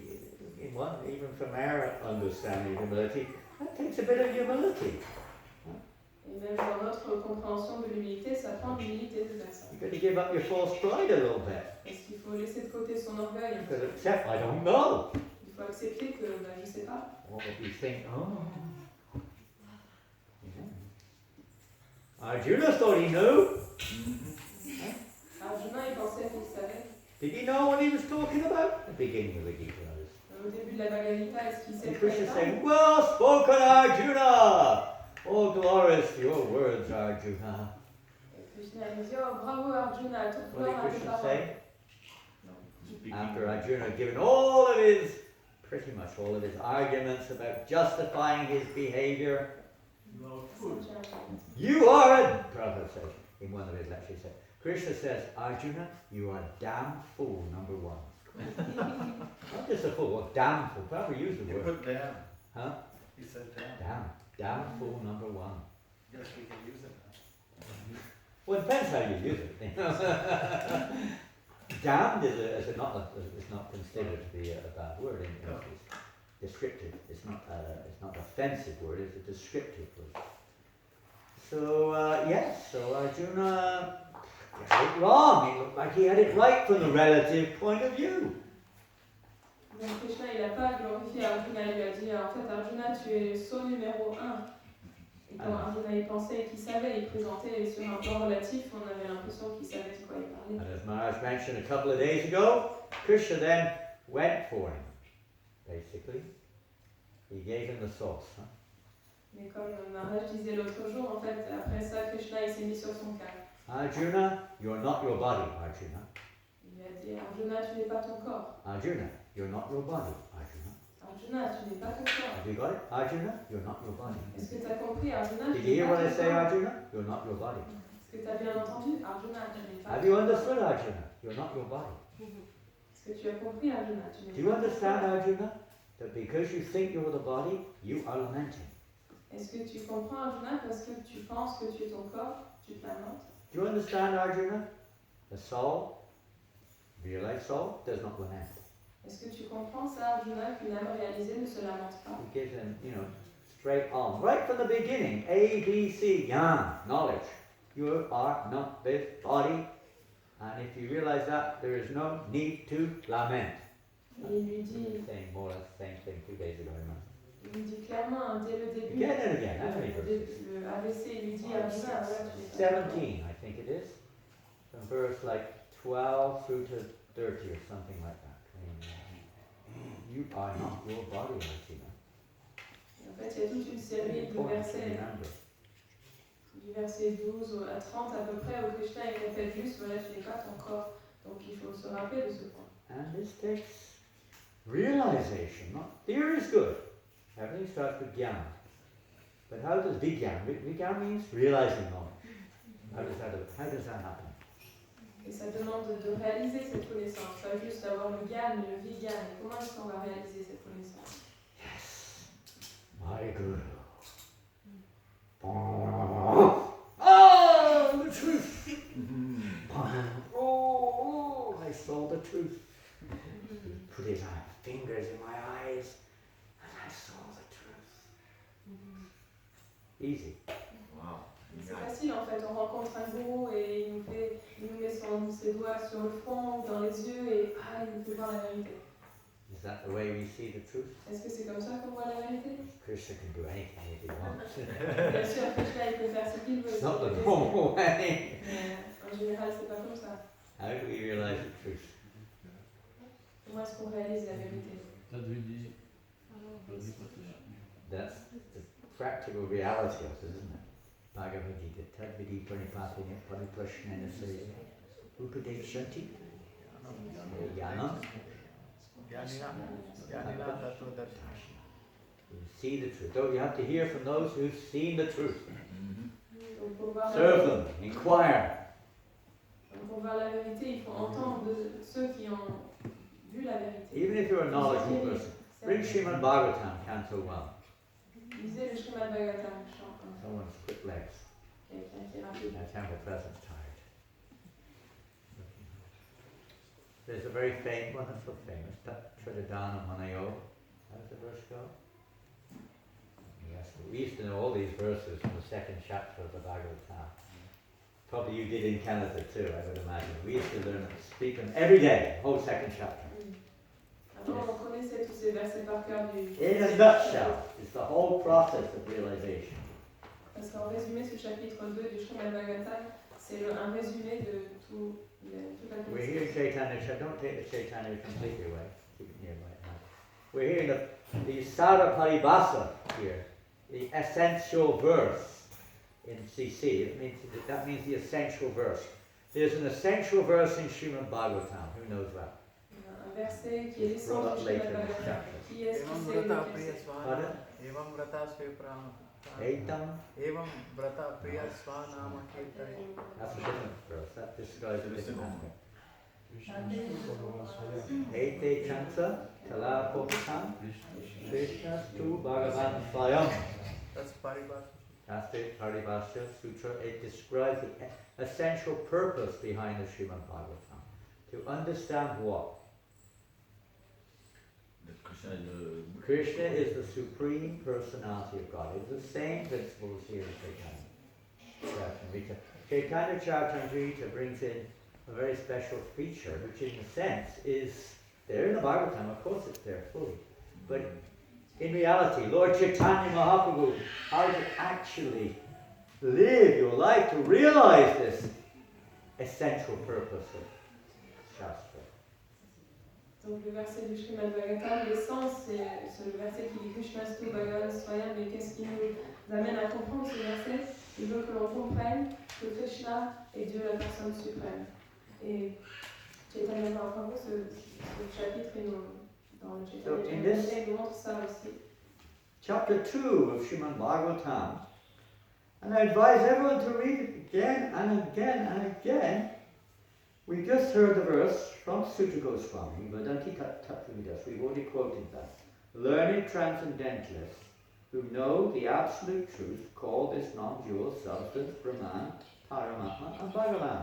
in one, even from our understanding of humility, that takes a bit of humility. Et même dans notre compréhension de l'humilité, ça prend l'humilité de faire ça. You've got to give up your false pride a little bit. Parce qu'il faut laisser de côté son orgueil. You've got to accept, I don't know. Il faut accepter que je ne sais pas. Or you think, oh. Arjuna thought he knew. Arjuna, il pensait qu'il savait. Did he know what he was talking about? The beginning of the Gita. Au début de la Bhagavad Gita, est-ce qu'il sait And de quoi Krishna il saying, parle? well spoken Arjuna! Oh, glorious your words, Arjuna. Et Krishna lui dit, oh bravo Arjuna, toute What gloire did à tes Krishna paroles. say? Speaking After Arjuna had given all of his, pretty much all of his arguments about justifying his behavior, you are a, Prabhupada says, in one of his lectures, he said, Krishna says, Arjuna, you are damn fool, number one. Not just a fool, a damn fool. Prabhupada used the You word. put down. Huh? He said down. Damn fool number one. Yes, we can use it now. Well, it depends how you use it. You know? Damned is not considered to be a bad word. It's descriptive. It's not an offensive word. It's a descriptive word. So yes. So Arjuna got it wrong. He looked like he had it right from the relative point of view. Donc Krishna, il n'a pas glorifié Arjuna, il lui a dit, en fait Arjuna, tu es le sceau numéro 1. Et quand Arjuna y pensait et qu'il savait, il présentait sur un plan relatif, on avait l'impression qu'il savait de quoi il parlait. And as Maharaj mentioned a couple of days ago, Krishna then went for him. Basically, he gave him the sauce. Huh? Mais comme Maharaja disait l'autre jour, en fait, après ça, Krishna il s'est mis sur son cas. Arjuna, you're not your body, Arjuna. Il lui a dit, Arjuna, tu n'es pas ton corps. Arjuna, you're not your body, Arjuna. Arjuna, tu n'es pas ton corps. Have you got it? Arjuna, you're not your body. Est-ce que tu as compris, Arjuna? Did Tu you n'es hear pas what I ton say, corps. Arjuna? You're not your body. Est-ce que tu as bien entendu? Arjuna, tu n'es pas Have ton you corps. understood, Arjuna? You're not your body. Est-ce que tu as compris, Arjuna? Tu n'es Do you pas ton understand, corps. Arjuna, that because you think you're the body, you are lamenting? Est-ce que tu comprends, Arjuna, parce que tu penses que tu es ton corps, tu te lamentes? Do you understand, Arjuna? The soul, realized soul, does not lament. Est-ce que tu comprends ça, Arjuna, qu'une âme réalisée ne se lamente pas? He gives him, straight on. Right from the beginning, A, B, C, Jnana, knowledge. You are not this body. And if you realize that, there is no need to lament. Et il lui dit, Saying more or less the same thing 2 days ago, remember? il lui dit clairement, hein, dès le début, Again and again, how many verses? le ABC, il lui dit, Arjuna, voilà, tu n'es pas ton corps. 17, I think it is. From verse like 12 through to 30 or something like that. You are not your body, Arjuna. En fait, il y a toute une série de Important to versets, remember. du verset 12 à 30 à peu près, où Krishna il répète juste, voilà, tu n'es pas ton corps. Donc il faut se rappeler de ce point. And this takes realization. Not theory is good. Everything starts with jnana. But how does vijnana? Vijnana means realizing knowledge. How does that happen? Et ça demande de réaliser cette connaissance, pas juste d'avoir le gyan, mais le vigyan. Et comment est-ce qu'on va réaliser cette connaissance? Yes, my guru. Oh, the truth. Oh, I saw the truth. He put his fingers in my eyes, and I saw the truth. Easy. Wow. C'est facile en fait, on rencontre un gourou et il nous met ses doigts sur le front, dans les yeux et il nous fait voir la vérité. Is that the way we see the truth? Est-ce que c'est comme ça qu'on voit la vérité? Krishna can do anything if he wants. Bien sûr, Krishna il peut faire ce qu'il veut. It's not the Mais normal way. en général, c'est pas comme ça. How do we realize the truth? Comment est-ce qu'on réalise la vérité? That's the practical reality of it, isn't it? Bhagavad Gita, Tadvidi Pranipatini Pariprashnena Sri Upadeshanti Jnana. You see the truth. Though you have to hear from those who've seen the truth. Donc pour voir Serve them, inquire. Donc pour voir la vérité, il faut entendre de ceux qui ont vu la vérité. Even if you're a knowledgeable person, bring Srimad Bhagavatam, Canto 1. Lisez le Srimad Bhagavatam, chant. Someone's quick legs. Quelqu'un qui est rapide. That temple presence tired. There's a very famous, one that's so famous, Tridadana Manayo. How does the verse go? Yes, we used to know all these verses from the second chapter of the Bhagavatam. Probably you did in Canada too, I would imagine. We used to learn to speak them every day, the whole second chapter. Avant, on connaissait tous ces versets par cœur du... In a nutshell, it's the whole process of realization. Parce qu'en résumé, ce chapitre 2 du Srimad Bhagavatam, c'est un résumé de toute la We're hearing Chaitanya, don't take the Chaitanya completely away. Keep it nearby. We're hearing the Sara Paribhasa here, the essential verse in CC. That means the essential verse. There's an essential verse in Srimad Bhagavatam. Who knows that? Un verset qui est l'essence du Srimad Bhagavatam. Qui est-ce qui sait lequel c'est? Pardon? Evam vrata sviprama. Etam. Evam vrata priya svanama kirtane. That's a different verse. That describes a different aspect. Krishna Ete Chanta Kala Popatam Krishna Tu Bhagavan Swayam. That's paribhasa. That's the Paribhasa Sutra. It describes the essential purpose behind the Srimad Bhagavatam. To understand what? Krishna is the Supreme Personality of God. It's the same principles here in Chaitanya Charitamrita. Chaitanya Charitamrita brings in a very special feature, which in a sense is there in the Bhagavatam. Of course it's there fully. But in reality, Lord Chaitanya Mahaprabhu, how to actually live your life to realize this essential purpose of Shastra. Donc le verset du Srimad Bhagavatam, l'essence, c'est le verset qui dit Krishnastu Bhagavan Swayam, mais qu'est-ce qui nous amène à comprendre ce verset? Il veut que l'on comprenne que Krishna est Dieu, la personne suprême. Et Chaitanya Mahaprabhu, ce chapitre, dans le Chaitanya Charitamrita, il nous montre ça aussi. Chapter 2 of Srimad Bhagavatam, and I advise everyone to read it again and again and again. We just heard the verse from Sutta Goswami, Vadanti Tattvavidas. We've already quoted that. Learned transcendentalists who know the absolute truth call this non-dual substance Brahman, Paramatma and Bhagavan.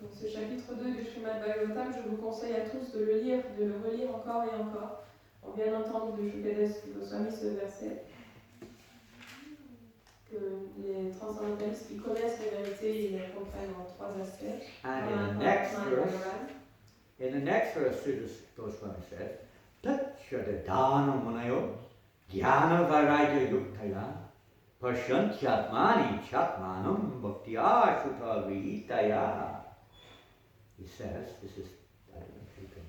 Donc ce chapitre 2 du Srimad Bhagavatam, je vous conseille à tous de le lire, de le relire encore et encore. On vient d'entendre de Shukadev Goswami ce verset, que les transcendantalistes qui connaissent la vérité, ils la comprennent en trois aspects. And in the next verse, Sutta Goswami says, Tatchadadana Munayo Jnana Vairagya Yuktaya Pashantyatmani Chatmanam Bhaktya Sutta Vihitaya. He says, this is, I don't know if you can,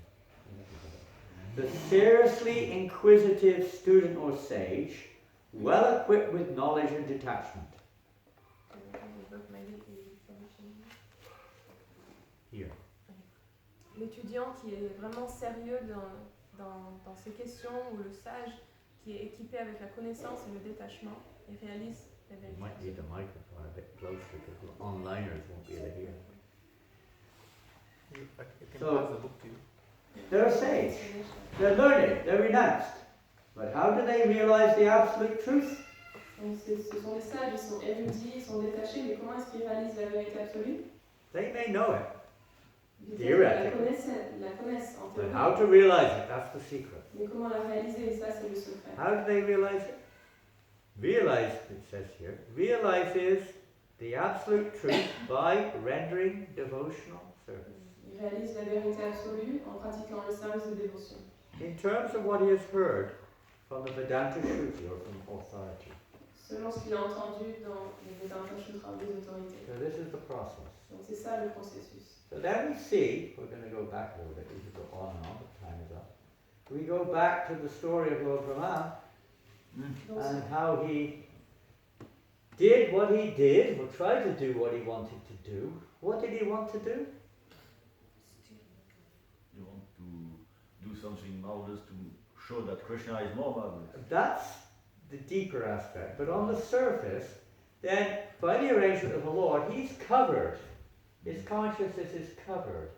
the seriously inquisitive student or sage, well equipped with knowledge and detachment. Here. L'étudiant qui est vraiment sérieux dans ces questions, ou le sage qui est équipé avec la connaissance et le détachement et réalise la vérité. You might need the microphone a bit closer because the onliners won't be able to hear. You can So- pass the book to you. They're sage, they're learned, they're renounced. But how do they realize the absolute truth? Donc ce sont des sages, ils sont érudits, ils sont détachés, mais comment est-ce qu'ils réalisent la vérité absolue? They may know it, Ils Theoretically. la connaissent en but théorie, how to realize it, that's the secret. mais comment la réaliser, ça c'est le secret. How do they realize it? Realize, it says here, realizes the absolute truth by rendering devotional service. Ils réalisent la vérité absolue en pratiquant le service de dévotion. In terms of what he has heard from the Vedanta Shruti or from authority. Selon ce qu'il a entendu dans les Vedanta Sutras des autorités. So this is the process. Donc c'est ça le processus. So then we see, we're going to go back a little bit, we could go on and on, but time is up. We go back to the story of Lord Brahma Donc, and how he did what he did, or tried to do what he wanted to do. What did he want to do? You want to do something marvelous to show that Krishna is more marvelous. That's the deeper aspect. But on the surface, then by the arrangement of the Lord, he's covered. His consciousness is covered.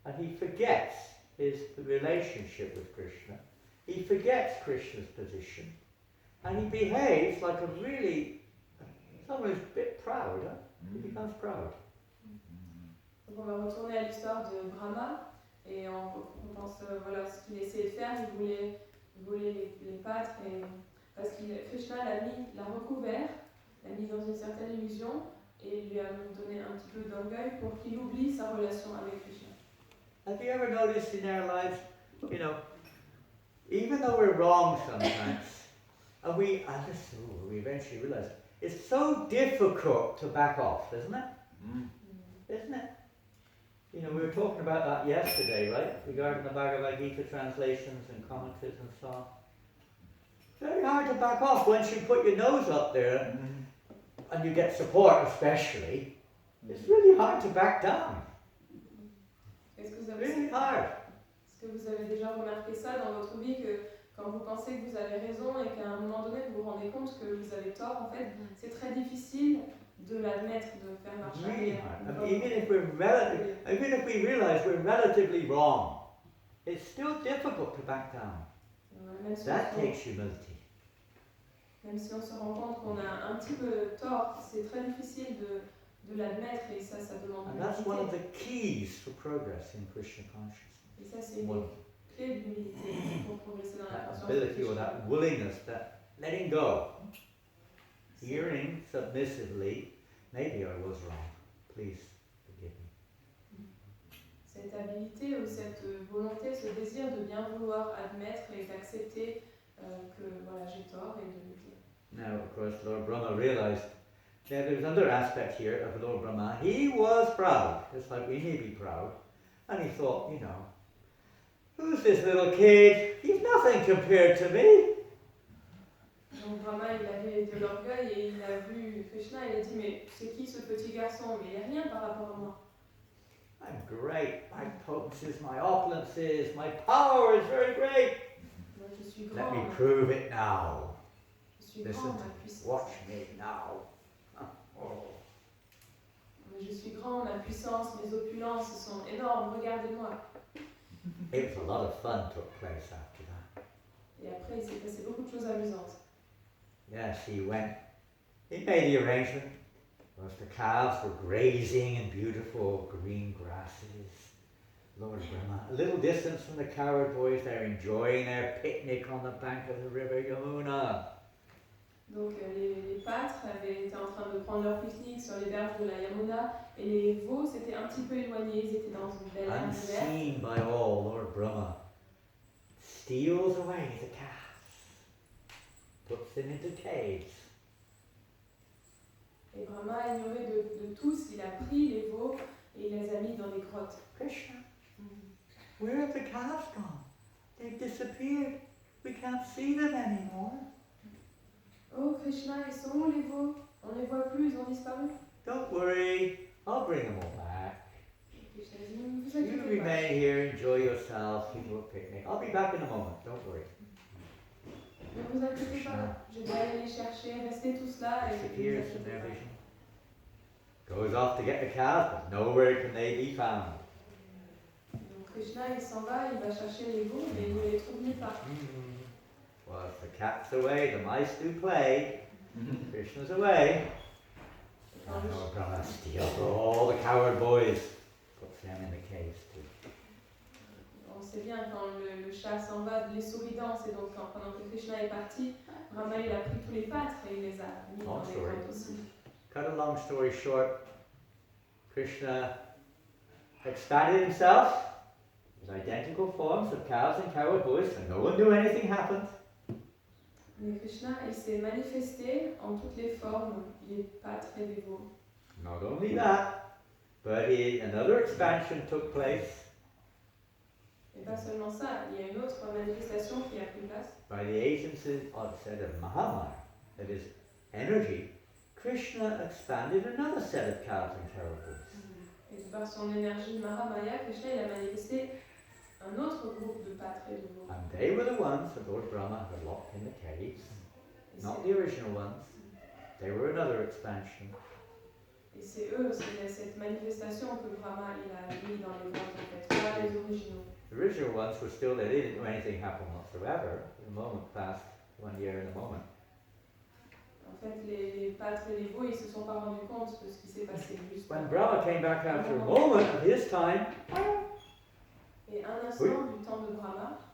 And he forgets his relationship with Krishna. He forgets Krishna's position. And he behaves like a really, someone who's a bit proud, huh? He becomes proud. Donc on va retourner à l'histoire de Brahma. Et on pense, voilà, ce qu'il essayait de faire, il voulait les pâtres, parce que Krishna l'a recouvert, l'a mis dans une certaine illusion, et lui a donné un petit peu d'orgueil pour qu'il oublie sa relation avec Krishna. Have you ever noticed in our lives, you know, even though we're wrong sometimes, and we eventually realize it's so difficult to back off, isn't it? Isn't it? You know, we were talking about that yesterday, right? Regarding the Bhagavad Gita translations and commentaries and so on. It's very hard to back off once you put your nose up there and you get support especially. It's really hard to back down. Really hard. Est-ce que vous avez déjà remarqué ça dans votre vie, que quand vous pensez que vous avez raison et qu'à un moment donné vous vous rendez compte que vous avez tort, en fait, c'est très difficile de l'admettre, de faire marche arrière. Even if we realize we're relatively wrong, it's still difficult to back down. That takes humility. Même si on se rend compte qu'on a un petit peu tort, c'est très difficile de l'admettre, et ça demande And that's one of the keys for progress in Krishna consciousness. Et ça, c'est une clé de l'humilité pour progresser dans la That conscience. ability or that willingness, that letting go. Hearing submissively, maybe I was wrong, please forgive me. Cette habilité ou cette volonté, ce désir de bien vouloir admettre et d'accepter que voilà, j'ai tort et de le dire. Now, of course, Lord Brahma realized that there's another aspect here of Lord Brahma. He was proud, just like we may be proud. And he thought, you know, who's this little kid? He's nothing compared to me. Donc Brahma, il avait de l'orgueil et il a vu Krishna, il a dit, mais c'est qui ce petit garçon? Mais il n'est rien par rapport à moi. I'm great. My potencies, my opulences, my power is very great. Moi, je suis Let grand. me prove it now. Je suis Listen grand, to ma me. puissance. Watch me now. Oh. Je suis grand, ma puissance, mes opulences sont énormes, regardez-moi. It was a lot of fun took place after that. Et après, il s'est passé beaucoup de choses amusantes. Yes, he made the arrangement. The calves were grazing in beautiful green grasses. Lord Brahma, a little distance from the cowherd boys, they're enjoying their picnic on the bank of the river Yamuna. Donc les pâtres avaient été en train de prendre leur pique-nique sur les berges de la Yamuna, et les veaux s'étaient un petit peu éloignés, ils étaient dans une belle herbe verte. Unseen by all, Lord Brahma steals away the calves, puts them into caves. Et Brahma, ignoré de tous, il a pris les veaux et il les a mis dans des grottes. Krishna, where have the calves gone? They've disappeared. We can't see them anymore. Oh Krishna, ils sont où les veaux? On les voit plus, ils ont disparu. Don't worry, I'll bring them all back. Krishna dit, ne vous You inquiétez pas. remain here, enjoy yourself, enjoy a picnic. I'll be back in a moment, don't worry. Ne vous inquiétez pas, je vais aller les chercher, restez tous là et ne vous Disappears from inquiétez their pas. vision. Goes off to get the calves, but nowhere can they be found. Donc Krishna, il s'en va, il va chercher les veaux, mais il ne les trouve nulle part. Well, if the cat's away, the mice do play. Krishna's away. And Lord Brahma steals all the cowherd boys, puts them in the caves too. On sait bien, quand le chat s'en va, les souris dansent, et donc pendant que Krishna est parti, Brahma il a pris tous les pâtres et il les a mis dans les grottes aussi. Cut a long story short, Krishna expanded himself with identical forms of cows and cowherd boys, and no one knew anything happened. Mais Krishna, il s'est manifesté en toutes les formes, les pâtres et les veaux. Not only that, but another expansion took place Et pas seulement ça, il y a une autre manifestation qui a pris place. by the agency of Mahamaya, that is energy. Krishna expanded another set of cows and cowherd boys. Et par son énergie Mahamaya, Krishna il a manifesté un autre groupe de pâtres et de veaux. And they were the ones that Lord Brahma had locked in the caves, Et not c'est- the original ones. They were another expansion. Et c'est eux, c'est cette manifestation que Brahma il a mis dans les grottes en fait, pas les originaux. The original ones were still there, they didn't know anything happened whatsoever. The moment passed, 1 year in a moment. En fait, les pâtres et les veaux, ils se sont pas rendus compte de ce qui s'est passé juste. When Brahma came back after a moment of his time, Et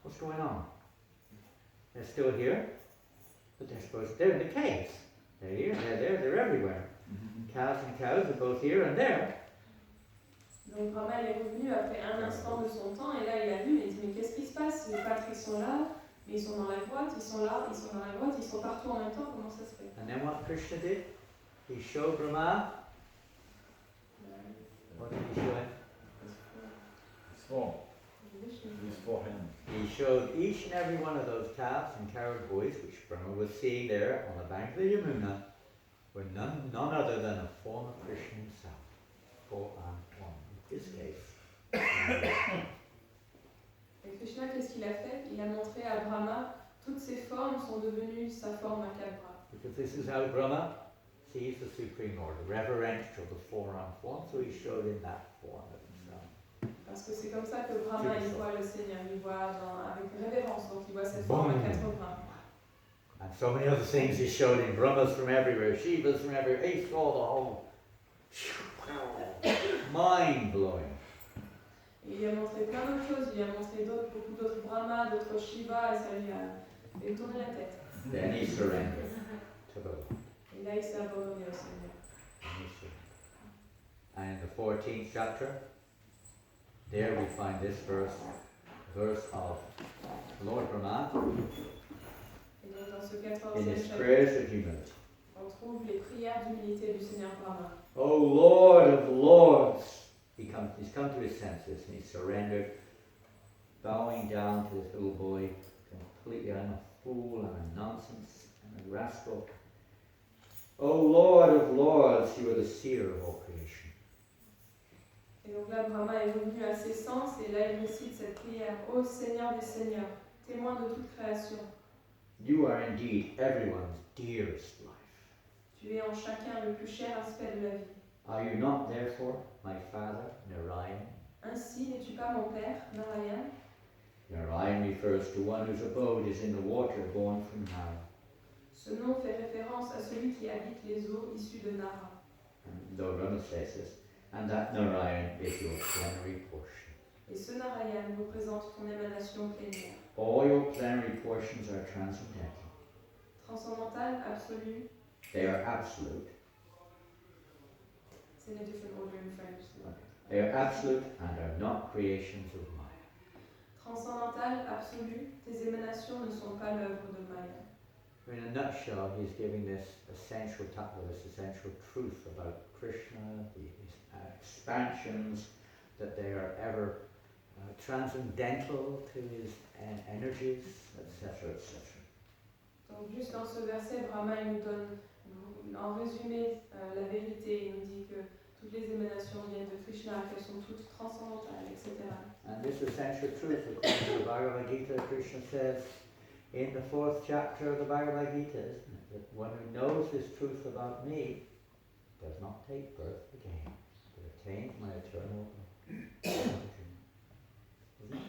What's going on? They're still here, but they're in the caves. They're here, they're there, they're everywhere. Calves and cows are both here and there. Donc Brahma est revenu après un instant de son temps et là il a vu et il dit mais qu'est-ce qui se passe? Les pâtres sont là, mais ils sont dans la grotte, ils sont là, ils sont dans la grotte, ils sont partout en même temps, comment ça se fait? And then what Krishna did? He showed Brahma. What did he show him? His form. His forehead. He showed each and every one of those calves and cow boys, which Brahma was seeing there on the bank of the Yamuna, were none other than a form of Krishna himself. Four and one. In his case. Et Krishna, qu'est-ce qu'il a fait? Il a montré à Brahma, toutes ces formes sont devenues sa forme à quatre bras. Because this is how Brahma sees the Supreme Lord, reverential, the four-armed form, so he showed in that form of himself. Parce que c'est comme ça que Brahma il voit le Seigneur, il voit avec révérence, donc il voit cette forme à quatre bras. And so many other things he showed him, Brahmas from everywhere, Shivas from everywhere, he saw the whole mind-blowing. Il lui a montré plein d'autres choses, il lui a montré beaucoup d'autres Brahmas, d'autres Shivas, et ça lui a fait tourner la tête. Then he surrendered to the Lord. Et là il s'est abandonné au Seigneur. And in the 14th chapter, there we find this verse of Lord Brahma Et donc dans ce in 14e his chapitre, prayers of humility. on trouve les prières d'humilité du Seigneur Brahma. O Lord of Lords! He's come to his senses and he's surrendered, bowing down to this little boy, completely, I'm a fool, I'm a nonsense, I'm a rascal. O Lord of Lords, you are the seer of all creation. Et donc là, Brahma est revenu à ses sens et là, il récite cette prière. Ô Seigneur des Seigneurs, témoin de toute création. You are indeed everyone's dearest life. Tu es en chacun le plus cher aspect de la vie. Are you not therefore my father, Narayan? Ainsi, n'es-tu pas mon père, Narayan? Narayan refers to one whose abode is in the water born from Nara. Ce nom fait référence à celui qui habite les eaux issues de Nara. And the Rama says this, and that Narayan is your plenary portion. Et ce Narayan représente ton émanation plénière. All your plenary portions are transcendental. Transcendantale, absolue. They are absolute. C'est a different order in French. They are absolute and are not creations of Maya. Transcendantale, absolue, tes émanations ne sont pas l'œuvre de Maya. In a nutshell, he's giving this essential tattva, this essential truth about Krishna, his expansions, that they are ever transcendental to his energies, etc., etc. Donc juste dans ce verset, Brahma il nous donne en résumé la vérité. Il nous dit que toutes les émanations viennent de Krishna, qu'elles sont toutes transcendantales, etc. And this essential truth, according to the Bhagavad Gita, Krishna says in the 4th chapter of the Bhagavad Gita, isn't it, that one who knows this truth about me does not take birth again, but attains my eternal Isn't it?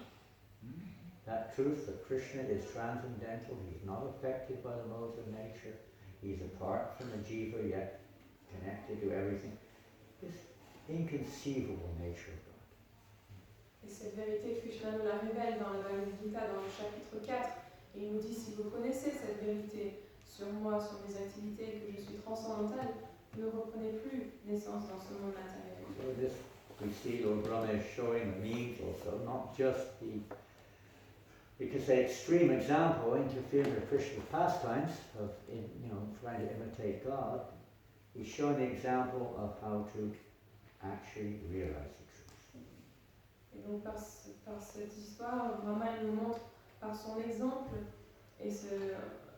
That truth that Krishna is transcendental, he's not affected by the modes of nature, he's apart from the jiva yet connected to everything, this inconceivable nature of God. Et cette vérité, Krishna nous la révèle dans le Bhagavad Gita, dans le chapitre 4. Et il nous dit, si vous connaissez cette vérité sur moi, sur mes activités, que je suis transcendantale, ne reprenez plus naissance dans ce monde matériel. So this, we see Lord Brahma is showing the means also, not just the, because the extreme example, interfering with Krishna's pastimes, of trying to imitate God, he's showing the example of how to actually realize the truth. Et donc par cette histoire, Brahma il nous montre par son exemple et ce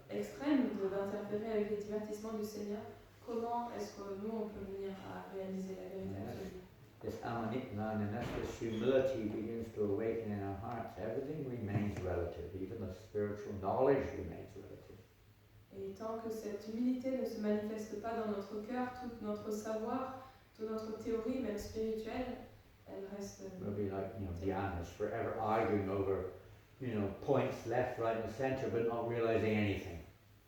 extrême d'interférer avec les divertissements du Seigneur, comment est-ce que nous on peut venir à réaliser la vérité absolue. This amanitman and this humility begins to awaken in our hearts. Everything remains relative, even the spiritual knowledge remains relative. Et tant que cette humilité ne se manifeste pas dans notre cœur, tout notre savoir, toute notre théorie, même spirituelle, elle reste. We'll be like, Dhyanas, forever arguing over, points left, right, and center, but not realizing anything.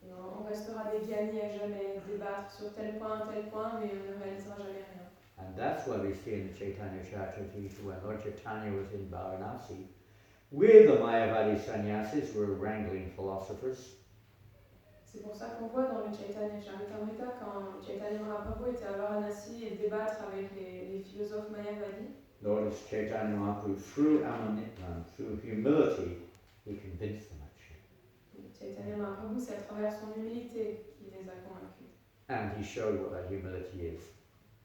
Et on restera des gagnis à jamais débattre sur tel point, mais on ne réalisera jamais rien. And that's why we see in the Chaitanya Charitamrita when Lord Chaitanya was in Varanasi, with the Mayavadi sannyasis were wrangling philosophers. C'est pour ça qu'on voit dans le Chaitanya Charitamrita, quand Chaitanya Mahaprabhu était à Varanasi et débattre avec les philosophes Mayavadi, Notice Chaitanya Mahaprabhu, through humility, he convinced them actually. Chaitanya Mahaprabhu, c'est à travers son humilité qu'il les a convaincus. And he showed what that humility is.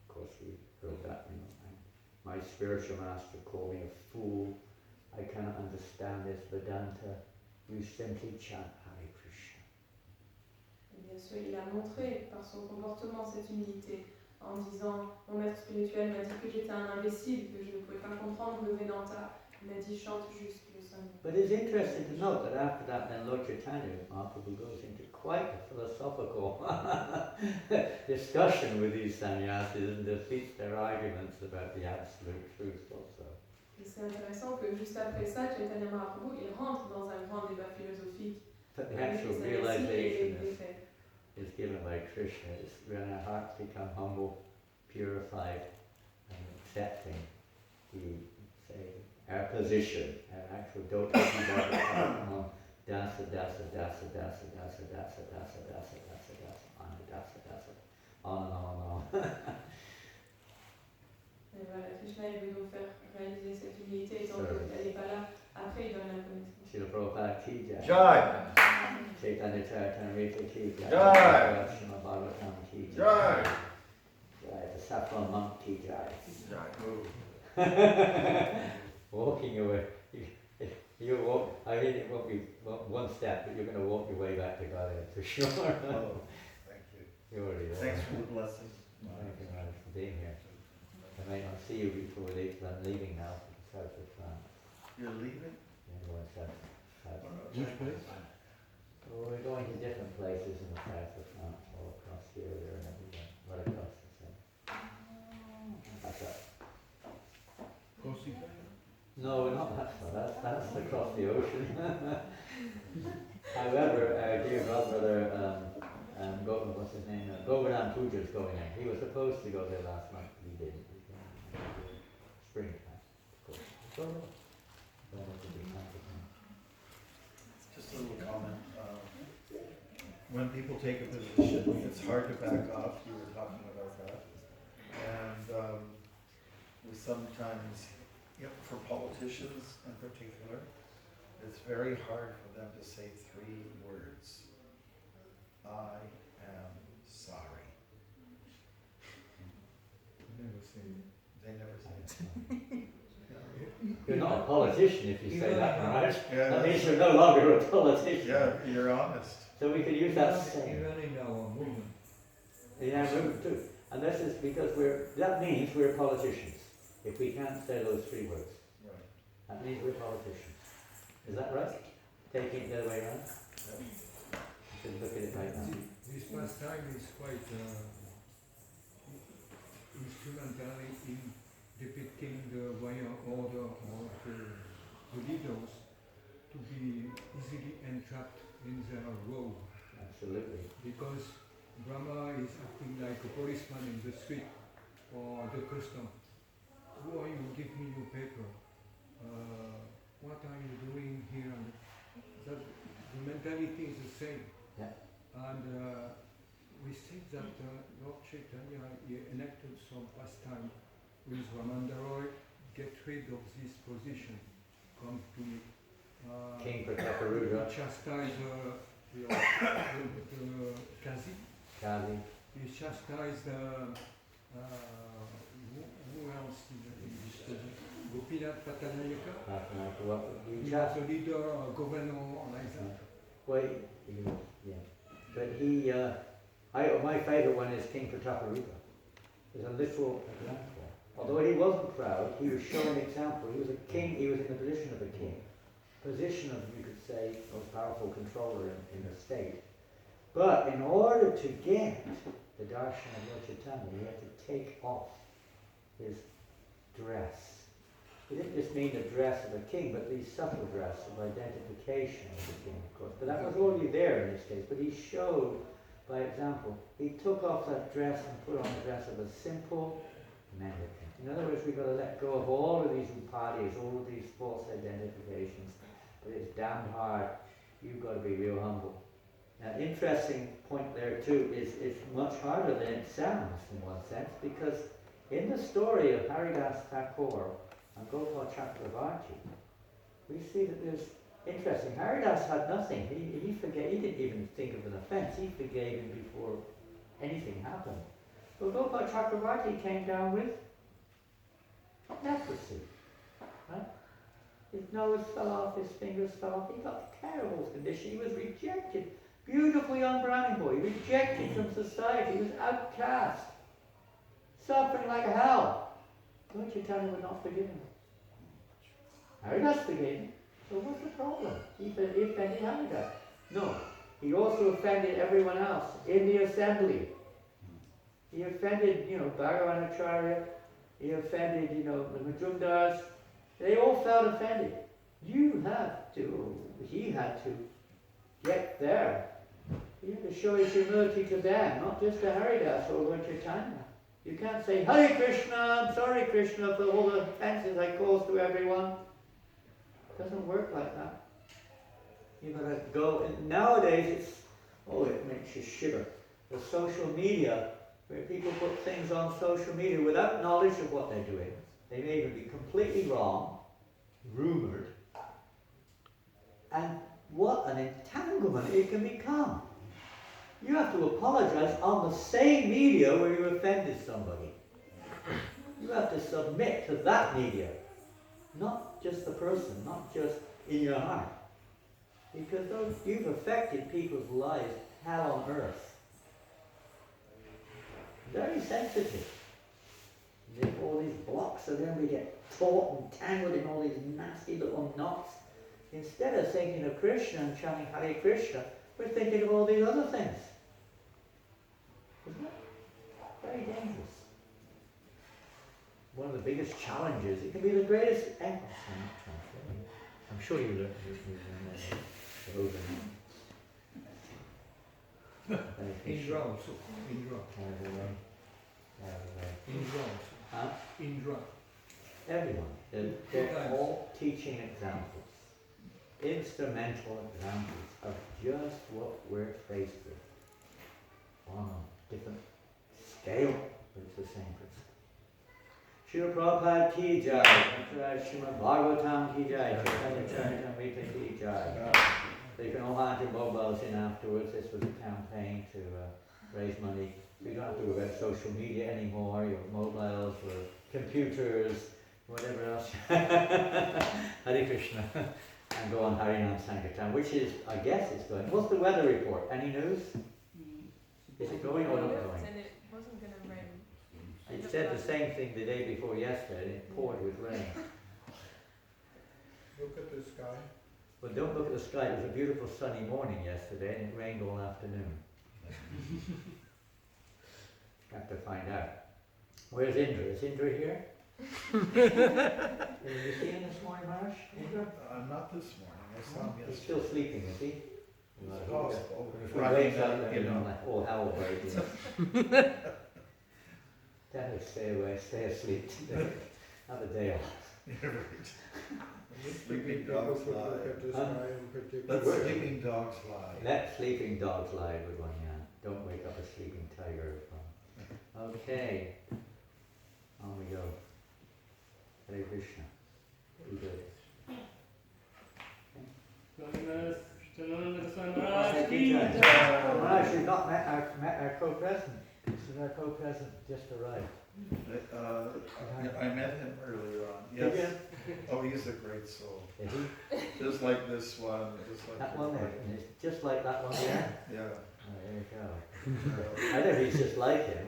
Of course, we heard that, My spiritual master called me a fool. I cannot understand this Vedanta. You simply chant Hare Krishna. Et bien sûr, il a montré par son comportement cette humilité en disant mon maître spirituel m'a dit que j'étais un imbécile, que je ne pouvais pas comprendre le Vedanta. Il m'a dit chante juste le Sangha. But it's interesting to note that after that, then Lord Chaitanya Mahaprabhu goes into quite a philosophical discussion with these sannyasis and defeats their arguments about the absolute truth also. Et c'est intéressant que juste après ça, Chaitanya Mahaprabhu, il rentre dans un grand débat philosophique. But the actual realization is given by Krishna. It's when our hearts become humble, purified, and accepting our position, our actual dasa dasa dasa dasa dasa dasa dasa dasa dasa dasa dasa on and on. Et voilà, Krishna il veut nous faire réaliser cette humilité, et tant qu'elle n'est pas là, après il donne la connaissance. Srila Prabhupada ki jai. Jai. Chaitanya Charitamrita ki jai. Jai. Srimad Bhagavatam ki jai. Jai. Jai. The Saffron Monk ki jai. Jai. Walking away. You walk, I mean it won't be one step, but you're going to walk your way back to Godhead for sure. Oh, thank you. You're already there. Thanks for the blessing. Thank you, Maharaj, for being here. I may not see you before I'm leaving now for the south of France. You're leaving? Yeah, going south. Which place? Well, we're going to different places in the south of France, all across the area and everywhere, right across the south. That's right. No, we're not that far. That's across the ocean. However, our dear godbrother, what's his name? Govardhan Puja is going in. He was supposed to go there last month, but he didn't. He's going in springtime, of course. So, Just a little comment. When people take a position, it's hard to back off. You were talking about that. And we sometimes, for politicians in particular, it's very hard for them to say 3 words. I am sorry. They never say it. you're not a politician if you say that, right? Yeah, That means you're no longer a politician. yeah, you're honest. So we could use that saying. Even in our movement. In our movement too. And this is because that means we're politicians. If we can't say those 3 words. Right. That means we're politicians. Is that right? Taking it the other way around? You should look at it right now. This pastime is quite instrumental in depicting the royal order of the leaders to be easily entrapped in their role. Absolutely. Because Brahma is acting like a policeman in the street or the custom. Who are you? Give me your paper. What are you doing here? That the mentality is the same. Yeah. And we think that Lord Chaitanya enacted some pastime with Ramananda Roy, get rid of this position. Come to me. King Prataparudra. Chastise the Kazi. Kazi. He chastised who else in this position? Gopinath Patanayaka. He was a leader, a governor, like that. Well, yeah. But my favourite one is King Prataparudra. There's a literal example. Although he wasn't proud, he was showing example. He was a king, he was in the position of a king. Position of, you could say, most powerful controller in the state. But in order to get the darshan of Lord Chaitanya, he had to take off his dress. He didn't just mean the dress of a king, but the subtle dress of identification of the king, of course. But that was already there in this case. But he showed, by example, he took off that dress and put on the dress of a simple mendicant. In other words, we've got to let go of all of these upadhyas, all of these false identifications. But it's damn hard. You've got to be real humble. Now, interesting point there too is it's much harder than it sounds in one sense, because in the story of Haridas Thakur and Gopal Chakravarti, we see that there's interesting. Haridas had nothing. He didn't even think of an offence. He forgave him before anything happened. But Gopal Chakravarti came down with leprosy. Right? His nose fell off, his fingers fell off. He got a terrible condition. He was rejected. Beautiful young Brahmin boy, rejected from society. He was outcast. Suffering like hell. Don't you tell him we're not forgiven? Haridas forgave him. So what's the problem? He offended Haridas. No, he also offended everyone else in the assembly. He offended, Bhagavanacharya. He offended, the Majumdars. They all felt offended. He had to get there. He had to show his humility to them, not just to Haridas or Lord Chaitanya. You can't say, Hare Krishna, I'm sorry Krishna for all the offenses I caused to everyone. It doesn't work like that. You've got to go, and nowadays it makes you shiver. The social media, where people put things on social media without knowledge of what they're doing. They may even be completely wrong, rumoured, and what an entanglement it can become. You have to apologize on the same media where you offended somebody. You have to submit to that media, not just the person, not just in your heart. Because you've affected people's lives, hell on earth. Very sensitive. There's all these blocks, and then we get caught and tangled in all these nasty little knots. Instead of thinking of Krishna and chanting Hare Krishna, we're thinking of all these other things. Isn't it? Very dangerous. One of the biggest challenges, it can be the greatest I'm sure you learned this. Indra also. Indra. Huh? Indra. Everyone. They're all teaching examples. Instrumental examples of just what we're faced with. On a different scale, but it's the same principle. Srila Prabhupada ki jai, Srimad Bhagavatam ki jai, Chaitanya Charitamrita ki jai. So you can all hand your mobiles in afterwards. This was a campaign to raise money. So you don't have to worry about social media anymore, your mobiles or computers, whatever else. Hare Krishna. And go on Harinam Sankirtan, which is, I guess it's going. What's the weather report? Any news? Is it going or not going? And it wasn't going to rain. It said the same thing the day before yesterday, and it poured with rain. Look at the sky. Well, don't look at the sky. It was a beautiful sunny morning yesterday, and it rained all afternoon. Have to find out. Where's Indra? Is Indra here? Did you see him this morning, Maharaj? Indra? Not this morning. I saw him He's yesterday. still sleeping, is he? It's possible. If he wakes up, all hell will break loose. Tell him to stay away, stay asleep today. Have a day off. Sleeping dogs lie. Let Let sleeping dogs lie. Let sleeping dogs lie, good one, yeah. Don't wake up a sleeping tiger. Okay. On we go. Hare Krishna. We do it. Maharaj, you've not met our co-president. This is our co-president, just arrived. I met him earlier on. Did Yes. Oh, he's a great soul. Is he? Just like this one. Just like That one there. And it's just like that one there. Yeah. Oh, there you go. I don't know if he's just like him.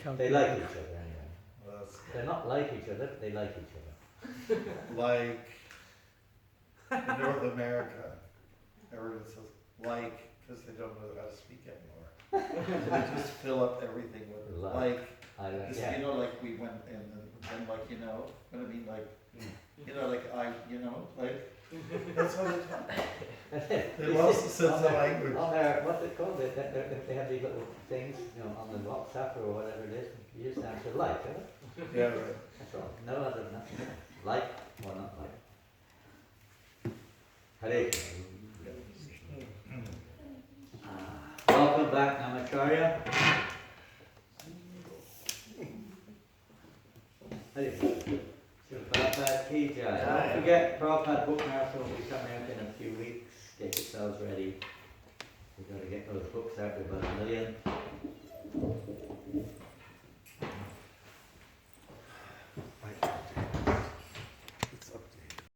Or they like each other anyway. That's They're not like each other, but they like each other. like in North America, everyone says like because they don't know how to speak anymore. So they just fill up everything with like. I don't, Just, yeah. you know, like we went in and like, you know, what I mean, like, you know, like you know, like, that's what it's about. They lost the sense of language. On their, what's it called? They have these little things, you know, on the WhatsApp or whatever it is. You just answer like, huh? Yeah, right. That's all. No other, nothing. Like or not like. Hare Krishna. Welcome back, Namacharya. Hare Krishna. So Prabhupada ki jai. Don't forget, Prabhupada book marathon will be coming out in a few weeks. Get yourselves ready. We've got to get those books out. We've got 1 million.